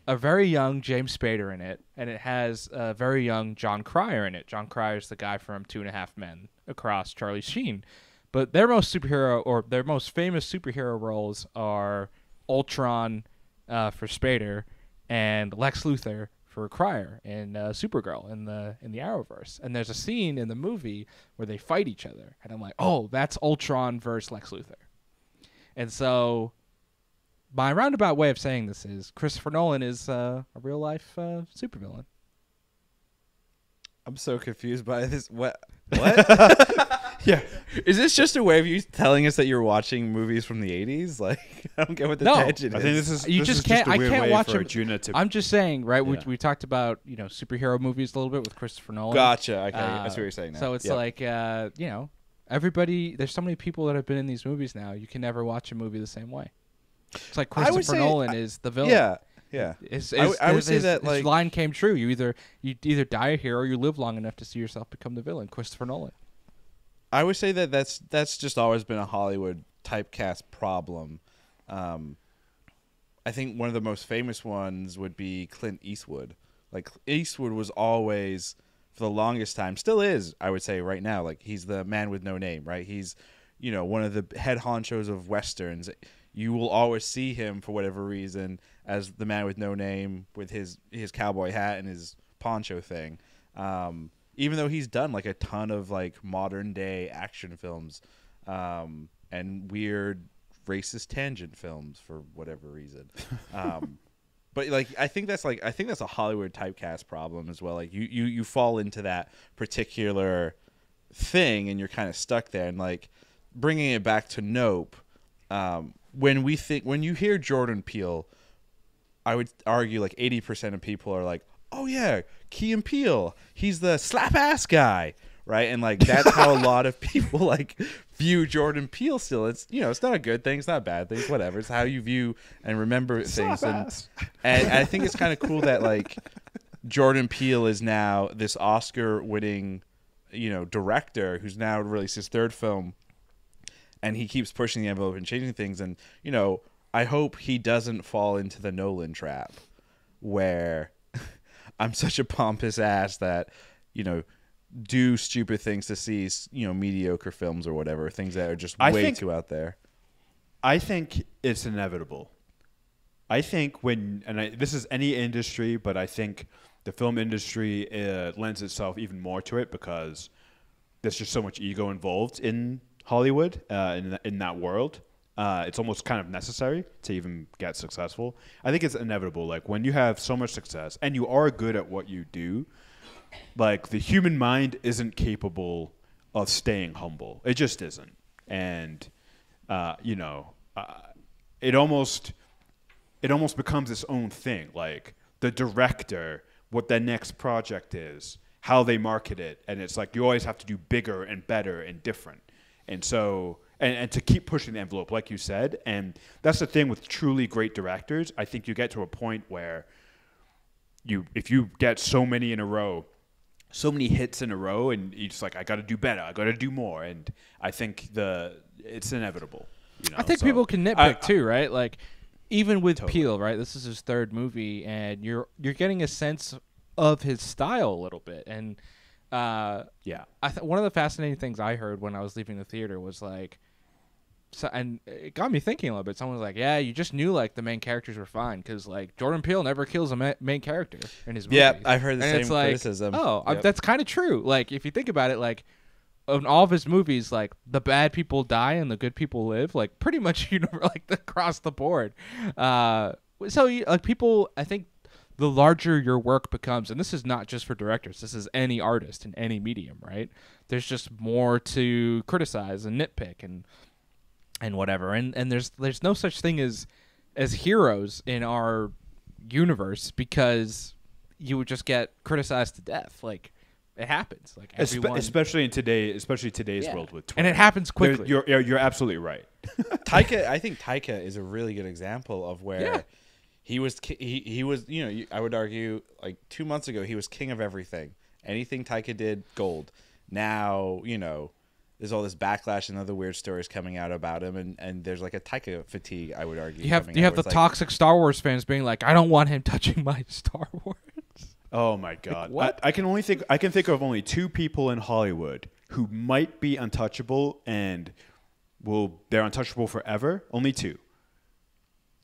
a very young James Spader in it, and it has a very young John Cryer in it. John Cryer's the guy from 2.5 Men across Charlie Sheen. But their most famous superhero roles are Ultron for Spader and Lex Luthor for Crier in Supergirl in the Arrowverse, and there's a scene in the movie where they fight each other, and I'm like, oh, that's Ultron versus Lex Luthor. And so my roundabout way of saying this is Christopher Nolan is a real life supervillain. I'm so confused by this. What? Yeah. Is this just a way of you telling us that you're watching movies from the 80s? Like, I don't get what the tangent is. I think this is You this just is can't. Just a I weird can't way watch for them. Juna to. I'm just saying, right? Yeah. We talked about superhero movies a little bit with Christopher Nolan. Gotcha. Okay, that's what you're saying now. So it's Yep. like everybody. There's so many people that have been in these movies now. You can never watch a movie the same way. It's like I would Christopher say- Nolan is the villain. Yeah. Yeah. I would say that, his like- line came true. You either die a hero or you live long enough to see yourself become the villain. Christopher Nolan. I would say that that's just always been a Hollywood typecast problem. I think one of the most famous ones would be Clint Eastwood. Like, Eastwood was always, for the longest time, still is, I would say right now, like, he's the man with no name, right? He's, one of the head honchos of Westerns. You will always see him, for whatever reason, as the man with no name with his cowboy hat and his poncho thing. Even though he's done like a ton of like modern day action films and weird racist tangent films for whatever reason. But like I think that's a Hollywood typecast problem as well. Like you fall into that particular thing and you're kind of stuck there. And like bringing it back to Nope, when you hear Jordan Peele, I would argue like 80% of people are like, oh yeah, Key and Peele, he's the slap ass guy, right? And like that's how a lot of people like view Jordan Peele still. It's it's not a good thing, it's not a bad thing, it's whatever. It's how you view and remember things. And I think it's kind of cool that like Jordan Peele is now this Oscar winning director who's now released his third film, and he keeps pushing the envelope and changing things. And I hope he doesn't fall into the Nolan trap where I'm such a pompous ass that, do stupid things to see, mediocre films or whatever, things that are just way too out there. I think it's inevitable. I think this is any industry, but I think the film industry lends itself even more to it because there's just so much ego involved in Hollywood, in that world. It's almost kind of necessary to even get successful. I think it's inevitable. Like when you have so much success and you are good at what you do, like the human mind isn't capable of staying humble. It just isn't. And, it almost becomes its own thing. Like the director, what their next project is, how they market it. And it's like you always have to do bigger and better and different. And so... And to keep pushing the envelope, like you said. And that's the thing with truly great directors. I think you get to a point where if you get so many in a row, so many hits in a row, and you're just like, I got to do better. I got to do more. And I think it's inevitable. I think people can nitpick too, right? Like even with Peele, right? This is his third movie, and you're getting a sense of his style a little bit. And one of the fascinating things I heard when I was leaving the theater was like, and it got me thinking a little bit. Someone was like, "Yeah, you just knew like the main characters were fine because like Jordan Peele never kills a main character in his movies." Yeah, I've heard the and same it's like, criticism. That's kind of true. Like if you think about it, like in all of his movies, like the bad people die and the good people live. Like pretty much like across the board. People, I think. The larger your work becomes, and this is not just for directors, this is any artist in any medium, right? There's just more to criticize and nitpick and whatever. And there's no such thing as heroes in our universe because you would just get criticized to death. Like it happens. Like everyone, especially today's world with Twitter. And it happens quickly. You're absolutely right. I think Taika is a really good example of where he was I would argue like 2 months ago he was king of everything. Anything Taika did, gold. Now, there's all this backlash and other weird stories coming out about him, and there's like a Taika fatigue, I would argue. You have the toxic Star Wars fans being like, I don't want him touching my Star Wars. Oh my God! What? I can think of only two people in Hollywood who might be untouchable and they're untouchable forever. Only two: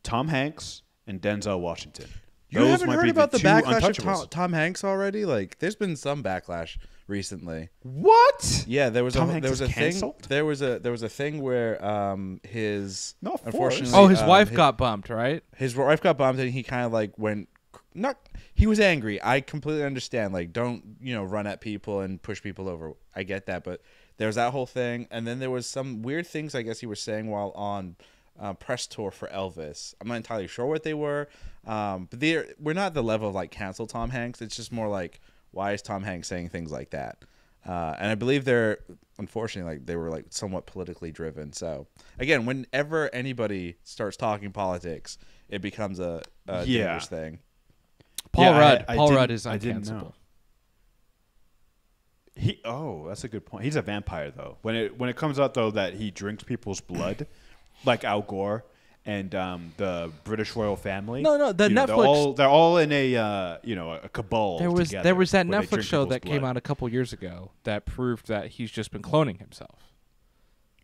Tom Hanks and Denzel Washington. You Those haven't might heard be about the two backlash of untouchables. Tom Hanks already? Like, there's been some backlash recently. What? Yeah, there was Tom a Hanks there was is a thing. canceled? There was a thing where his No, of course. unfortunately Oh, his wife got bumped, right? his wife got bumped and he kind of like went not he was angry. I completely understand. Like, don't run at people and push people over. I get that, but there's that whole thing, and then there was some weird things I guess he was saying while on press tour for Elvis. I'm not entirely sure what they were, but we're not at the level of like cancel Tom Hanks. It's just more like, why is Tom Hanks saying things like that? And I believe unfortunately, like they were like somewhat politically driven. So again, whenever anybody starts talking politics, it becomes a dangerous thing. Paul Rudd. I Paul didn't- Rudd is I didn't uncancelable. know. That's a good point. He's a vampire though. When it comes out though that he drinks people's blood, like Al Gore and the British royal family. No, the Netflix. They're all in a cabal. There was together that where they Netflix drink show people's that came blood. out a couple years ago that proved that he's just been cloning himself.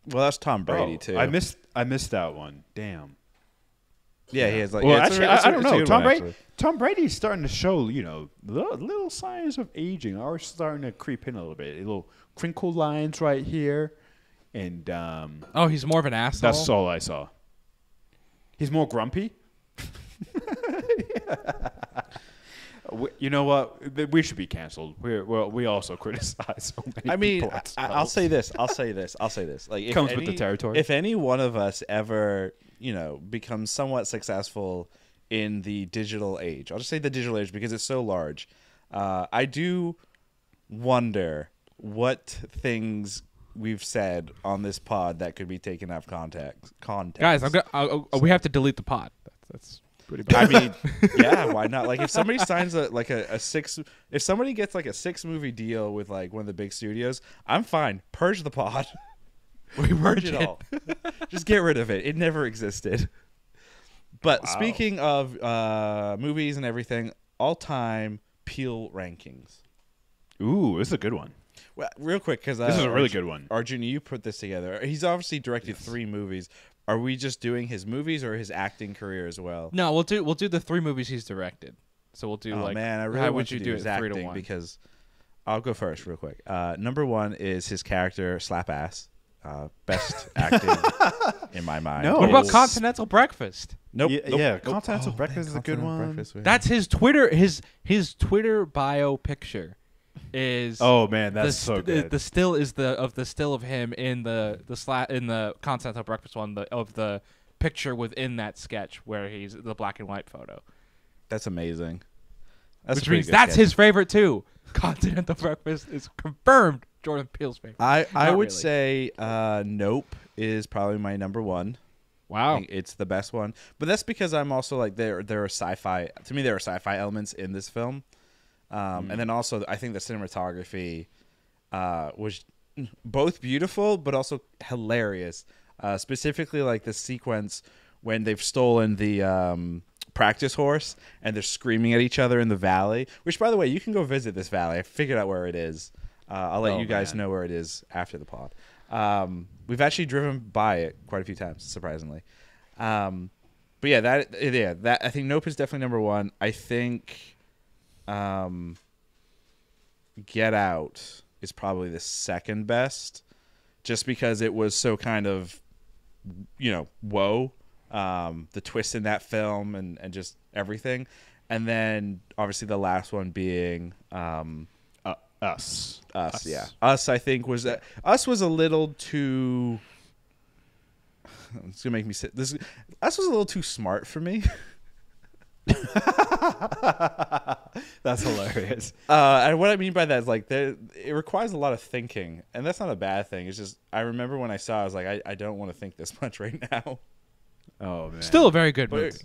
Well, that's Tom Brady too. I missed that one. Damn. Yeah, he has like. Well, yeah, it's actually, a- it's a- I don't it's a know. good one, actually. Tom Brady's starting to show, little signs of aging are starting to creep in a little bit. Little crinkle lines right here, and Oh, he's more of an asshole. that's all I saw. He's more grumpy. You know what? We should be canceled. We also criticize so many I mean, people at I'll Spells. say this. I'll say this. Like, if Comes with the territory. If any one of us ever, becomes somewhat successful in the digital age, I'll just say the digital age because it's so large. I do wonder what things we've said on this pod that could be taken out of context. Guys, we have to delete the pod. That's pretty bad. I mean, yeah, why not? Like, if somebody signs if somebody gets like a 6-movie deal with like one of the big studios, I'm fine. Purge the pod. We Purge it all. Just get rid of it. It never existed. But speaking of movies and everything, all-time Peele rankings. Ooh, this is a good one. Well, real quick, because This is a really good one. Arjun, you put this together. He's obviously directed 3 movies. Are we just doing his movies or his acting career as well? No, we'll do the 3 movies he's directed. So we'll do Oh like man, I really how want would to you do do his it 3 to acting 1? because I'll go first real quick. Number 1 is his character Slap Ass. Best acting in my mind. No. What about is- Continental Breakfast? Nope. Yeah, nope, yeah, nope. Continental Oh, Breakfast man, is a good Continental one. Breakfast, yeah. That's his Twitter. His Twitter bio picture is. Oh man, that's so good. The still is the still of him in the Continental Breakfast one of the picture within that sketch where he's the black and white photo, That's amazing. That's a which pretty means good that's sketch. his favorite too. Continental Breakfast is confirmed Jordan Peele's favorite. I Not would really. say Nope is probably my number 1. I Wow. think it's the best one, but that's because I'm also like there are sci-fi. To me, there are sci-fi elements in this film, and then also I think the cinematography was both beautiful but also hilarious. Specifically, like the sequence when they've stolen the practice horse and they're screaming at each other in the valley. Which, by the way, you can go visit this valley. I figured out where it is. I'll let you guys know where it is after the pod. We've actually driven by it quite a few times, surprisingly. But yeah, that I think Nope is definitely number 1. I think Get Out is probably the second best, just because it was so kind of, whoa, the twist in that film and just everything, and then obviously the last one being Us. yeah. Us, I think, was that Us was a little too. It's gonna make me sit. Us was a little too smart for me. That's hilarious. And what I mean by that is like it requires a lot of thinking, and that's not a bad thing. It's just I remember when I saw, it, I was like, I don't want to think this much right now. Oh man. Still a very good But movie.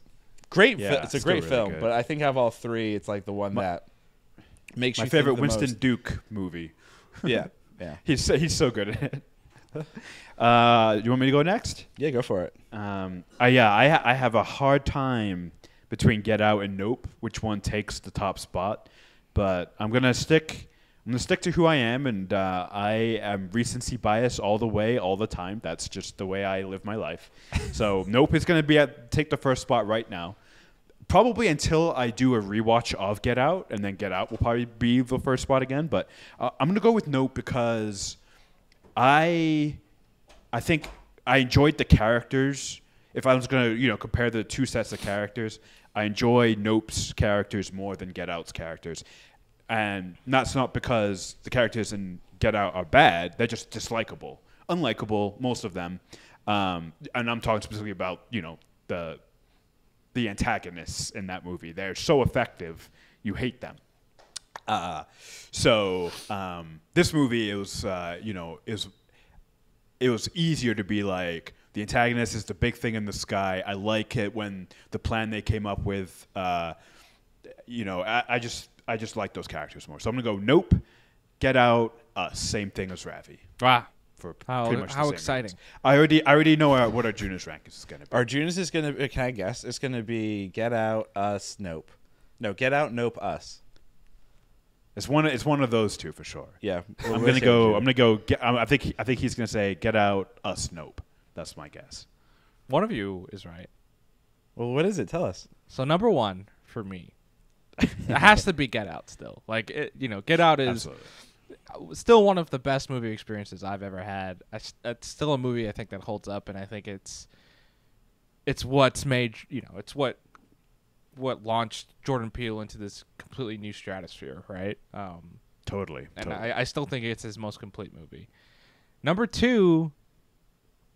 great, Yeah, it's a still great really film. good. But I think out of all 3, it's like the one that makes My you favorite think the Winston most. Duke movie. Yeah, yeah, He's so good at it. You want me to go next? yeah. Go for it. I have a hard time between Get Out and Nope, which one takes the top spot. But I'm gonna stick to who I am, and I am recency bias all the way, all the time. That's just the way I live my life. So Nope is gonna take the first spot right now. probably until I do a rewatch of Get Out, and then Get Out will probably be the first spot again. But I'm gonna go with Nope because I think I enjoyed the characters. If I was gonna compare the two sets of characters, I enjoy Nope's characters more than Get Out's characters, and that's not because the characters in Get Out are bad. They're just dislikable, unlikable, most of them. And I'm talking specifically about the antagonists in that movie. They're so effective, you hate them. So this movie, it was easier to be like, the antagonist is the big thing in the sky. I like it when the plan they came up with. I just like those characters more. So I'm gonna go Nope, Get Out, Us. Same thing as Ravi. Wow. For How pretty much the same exciting! reasons. I already know what our Junus rank is gonna be. Our Junus is going to, can I guess? It's going to be Get Out, Us, Nope. No, Get Out, Nope, Us. It's one of those two for sure. Yeah. I'm gonna go. I think he's gonna say Get Out, Us, Nope. That's my guess. One of you is right. Well, what is it? Tell us. So number one for me, it has to be Get Out. Still, Get Out is Absolutely. still one of the best movie experiences I've ever had. It's still a movie I think that holds up, and I think it's what's made it's what launched Jordan Peele into this completely new stratosphere, right? Totally. And I still think it's his most complete movie. Number two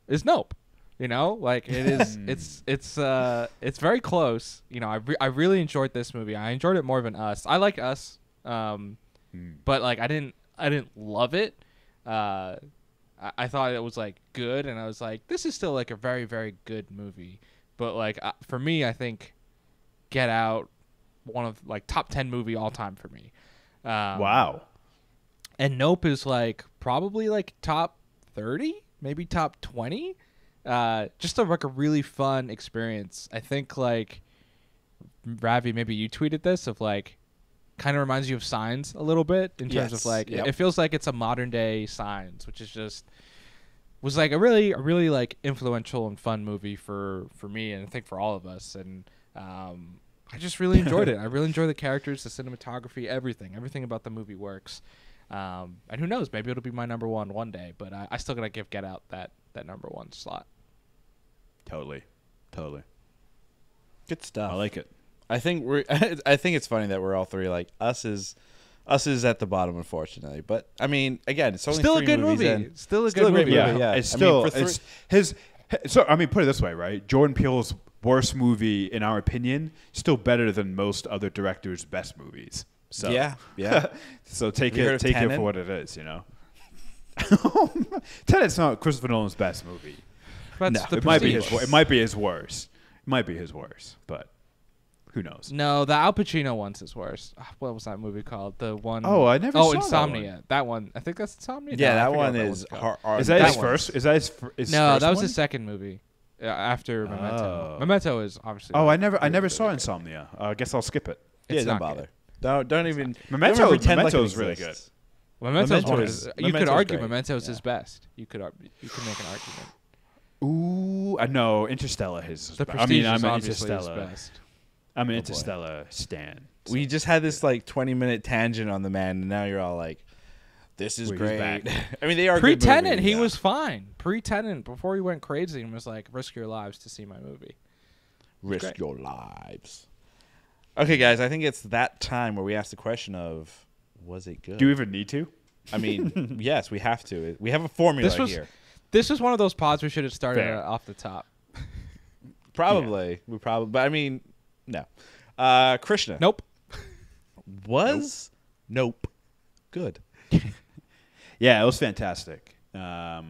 is Nope. It is. It's very close. I really enjoyed this movie. I enjoyed it more than Us. I like Us, but I didn't love it. I thought it was good, and I was like, this is still a very, very good movie. But for me, I think Get Out, one of top 10 movie all time for me. Wow. And Nope is probably top 30, maybe top 20. Just a really fun experience. I think Ravi, maybe you tweeted this of kind of reminds you of Signs a little bit in terms of it feels like it's a modern day Signs, which is was a really influential and fun movie for me, and I think for all of us. And I just really enjoyed it. I really enjoy the characters, the cinematography, everything about the movie works. And who knows, maybe it'll be my number one day, but I still gotta give Get Out that number one slot. Totally. Good stuff. I like it. I think it's funny that we're all three Us is at the bottom, unfortunately. But I mean, again, it's only Still a three good movies movie. in. Still a Still good great movie. movie. Yeah, Yeah. it's still put it this way, right? Jordan Peele's worst movie, in our opinion, still better than most other directors' best movies. So Yeah. So take Have you heard it of for Tenet? what it is, Tenet's not Christopher Nolan's best movie. That's the It might be Prestige. his. It might be his worst. It might be his worst, but who knows? No, the Al Pacino one's his worst. What was that movie called? The one I never saw that Insomnia. That one. I think that's Insomnia. Yeah, No, I that forget one what is one's called. hard. Is that his That first? Is that his first No, that was one? his second movie after Memento. Oh. Memento is obviously. Oh, I never really saw good. Insomnia. I guess I'll skip it. Yeah, It's don't not bother. good. Don't even. Memento- don't even pretend like it Memento's really exists. Memento's Memento one is- you could Memento's argue great. Memento's Yeah. his best. You could make an argument. Ooh, no, Interstellar is. The I Prestige mean, I'm is an obviously his Interstellar. best. I'm an boy. Interstellar stan. We just had this 20-minute tangent on the man, and now you're all like, "This is He's great." back. I mean, they are good Pre-Tenant, movies, he yeah. was fine. Pre-Tenant, before he went crazy and was risk your lives to see my movie. Risk great. your lives. Okay, guys, I think it's that time where we ask the question of, was it good? Do you even need to? I mean, yes, we have to. We have a formula here. This was one of those pods we should have started Fair. off the top. Probably. But I mean, no. Krishna. Nope. Was? Nope. Good. Yeah, it was fantastic. I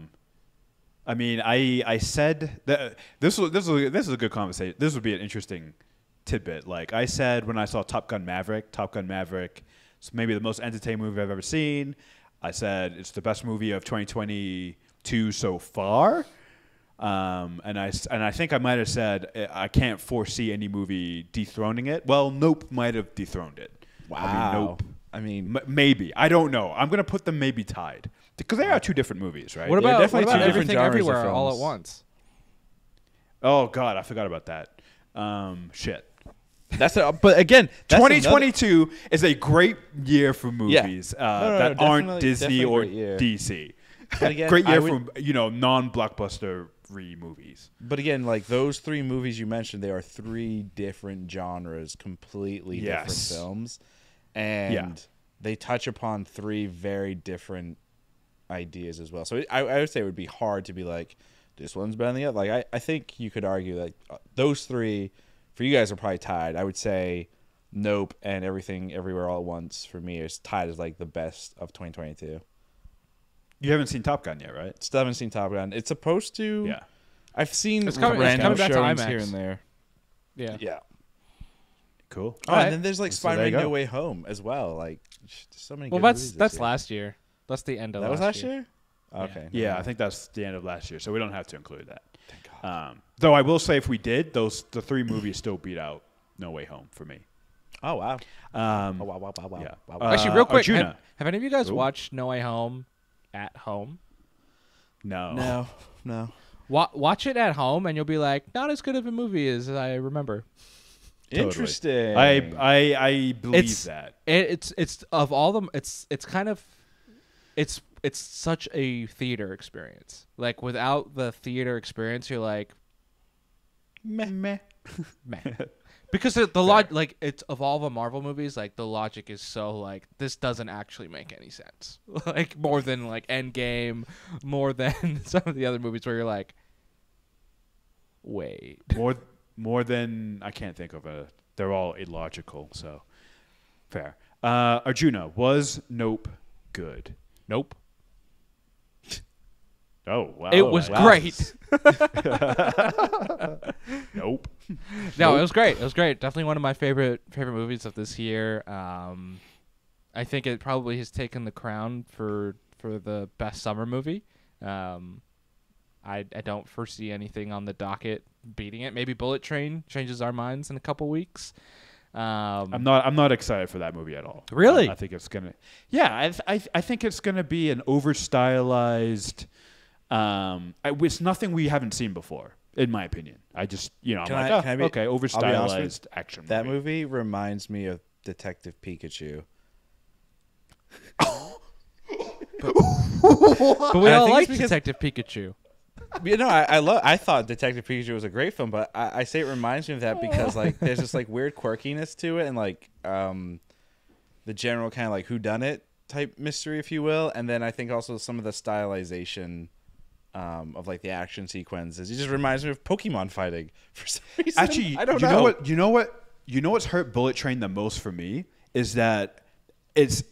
mean, I said that this is a good conversation. This would be an interesting tidbit. I said when I saw Top Gun Maverick, it's maybe the most entertaining movie I've ever seen. I said it's the best movie of 2022 so far. And I think I might have said I can't foresee any movie dethroning it. Well, Nope might have dethroned it. Wow. I mean, Nope. I mean, Maybe. I don't know. I'm gonna put them maybe tied because they are two different movies, right? What They're about, definitely two different Everything genres of Everywhere all at films. once? Oh God, I forgot about that. Shit. But again, that's 2022 is a great year for movies that aren't definitely- Disney definitely or great year. DC. But again, Great year I would- for non-blockbuster movies. But again, like those three movies you mentioned, they are three different genres, completely different Yes. films, and they touch upon three very different ideas as well. So I would say it would be hard to be like, this one's better than the other. Like I think you could argue that those three, for you guys, are probably tied. I would say Nope and Everything Everywhere All at Once for me is tied as like the best of 2022. You haven't seen Top Gun yet, right? Still haven't seen Top Gun. It's supposed to. Yeah. I've seen It's coming random back to showings IMAX. here and there. Yeah. Yeah. Cool. Oh, and then there's like So there Spider-Man you go. No Way Home as well. Like, there's so many. Well, good that's movies this that's year. last year. That's the end of That was last last year. Okay. Yeah, I think that's the end of last year, so we don't have to include that. Thank God. Though I will say, if we did, the three movies still beat out No Way Home for me. Oh wow. Um, Oh wow. yeah. Wow. Actually, real quick, Arjuna. have any of you guys Ooh. watched No Way Home at home? No. No. Watch it at home, and you'll be like, not as good of a movie as I remember. Totally. Interesting. I believe It's- that. It's of all them. It's kind of it's such a theater experience. Like without the theater experience, you're like Meh. meh. Because the like it's of all the Marvel movies, like the logic is so like this doesn't actually make any sense. Like more than like Endgame, more than some of the other movies where you're like, wait. More than I can't think of a. They're all illogical. So fair. Arjuna, was Nope good? Nope. Oh wow. It was Wow. great. Nope. No, it was great. It was great. Definitely one of my favorite movies of this year. I think it probably has taken the crown for the best summer movie. I don't foresee anything on the docket beating it. Maybe Bullet Train changes our minds in a couple weeks. I'm not excited for that movie at all. Really? I think it's gonna. Yeah, I think it's gonna be an over stylized. It's nothing we haven't seen before, in my opinion. I just I'm Can like, I- can I be- okay, over I'll be honest with stylized action. That movie reminds me of Detective Pikachu. But we And I all think like it's because- Detective Pikachu. You know, I thought Detective Pikachu was a great film, but I say it reminds me of that because like there's this like weird quirkiness to it and like the general kind of like whodunit type mystery, if you will, and then I think also some of the stylization of like the action sequences. It just reminds me of Pokemon fighting for some reason. Actually, I don't you know. You know what's hurt Bullet Train the most for me is that it's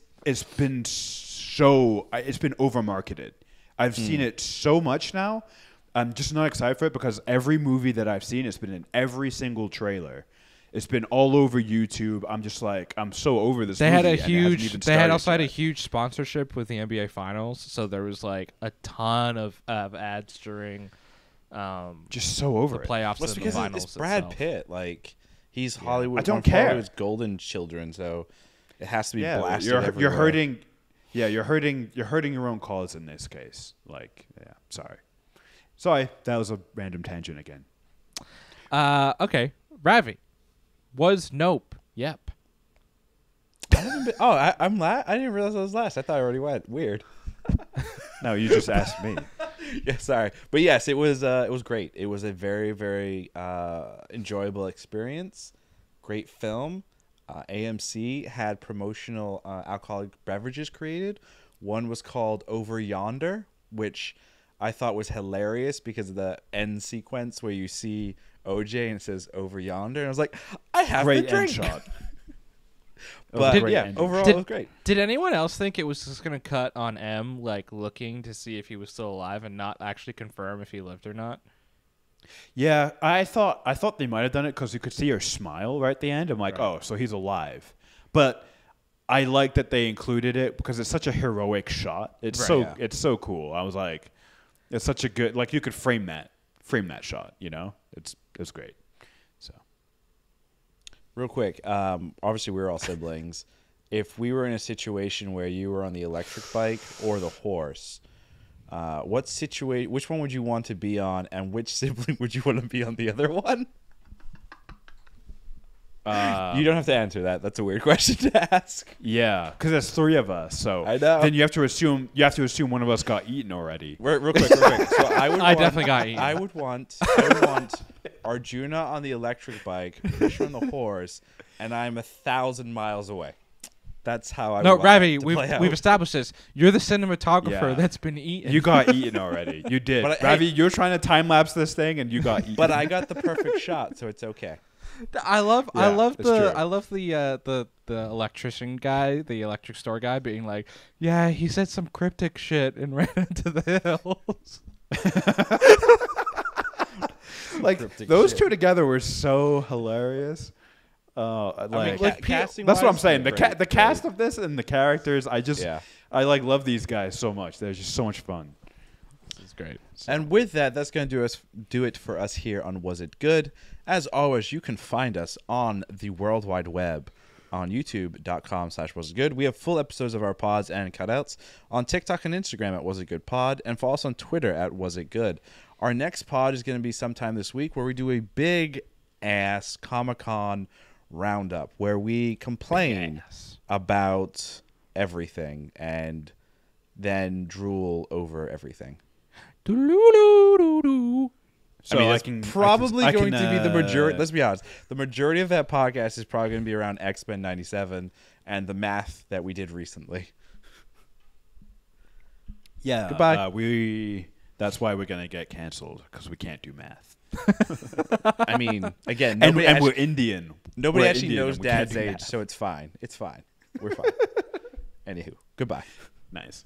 been over marketed. I've seen it so much now. I'm just not excited for it because every movie that I've seen, it's been in every single trailer. It's been all over YouTube. I'm just like, I'm so over this. They had movie, a and it hasn't huge. even They had started also had a yet. huge sponsorship with the NBA Finals, so there was like a ton of ads during Just so over the it. playoffs Well, it's and the because finals. it's Brad itself. Pitt. Like he's Hollywood. I don't one of care. Hollywood's golden children, so it has to be Yeah, blasted. you're everywhere. hurting. Yeah, you're hurting your own cause in this case. Like, yeah, sorry, that was a random tangent again. Okay, Ravi was Nope. Yep. Oh, I didn't realize I was last. I thought I already went. Weird. No, you just asked me. Yeah, sorry, but yes, it was great. It was a very, very enjoyable experience. Great film. AMC had promotional alcoholic beverages created. One was called Over Yonder, which I thought was hilarious because of the end sequence where you see OJ and it says Over Yonder, and I was like, I have Great the end drink. shot. But Great yeah, ending. overall it was great. Did anyone else think it was just gonna cut on M, like looking to see if he was still alive and not actually confirm if he lived or not? Yeah, I thought they might have done it because you could see her smile right at the end. I'm like, oh, so he's alive. But I like that they included it because it's such a heroic shot. It's Right, it's so cool. I was like, it's such a good, like you could frame that shot. You know, it's great. So Real quick, obviously we're all siblings. If we were in a situation where you were on the electric bike or the horse, which one would you want to be on, and which sibling would you want to be on the other one? You don't have to answer that. That's a weird question to ask. Yeah, because there's 3 of us. So I know. then you have to assume one of us got eaten already. Real quick. So I definitely got eaten. I would want Arjuna on the electric bike, Krishna on the horse, and I'm 1,000 miles away. That's how I. No, would want Ravi, that to play out. we've established this. You're the cinematographer Yeah. that's been eaten. You got eaten already. You did. But Ravi, you're trying to time lapse this thing, and you got eaten. But I got the perfect shot, so it's okay. I love it's true. the electrician guy, the electric store guy, being like, yeah, he said some cryptic shit and ran into the hills. like Cryptic those shit. 2 together were so hilarious. Casting. That's what I'm saying. The cast of this and the characters, I love these guys so much. They're just so much fun. This is great. And with that, that's going to do it for us here on Was It Good? As always, you can find us on the World Wide Web on youtube.com/wasitgood. We have full episodes of our pods and cutouts on TikTok and Instagram at Was It Good Pod, and follow us on Twitter at Was It Good. Our next pod is going to be sometime this week where we do a big ass Comic-Con roundup where we complain about everything and then drool over everything. So it's probably going to be the majority. Let's be honest. The majority of that podcast is probably going to be around X-Men 97 and the math that we did recently. Yeah. Goodbye. That's why we're gonna get canceled, because we can't do math. I mean, again, and nobody we're Indian. Nobody We're actually Indian knows and we can't Dad's do age, math. so it's fine. It's fine. We're fine. Anywho, goodbye. Nice.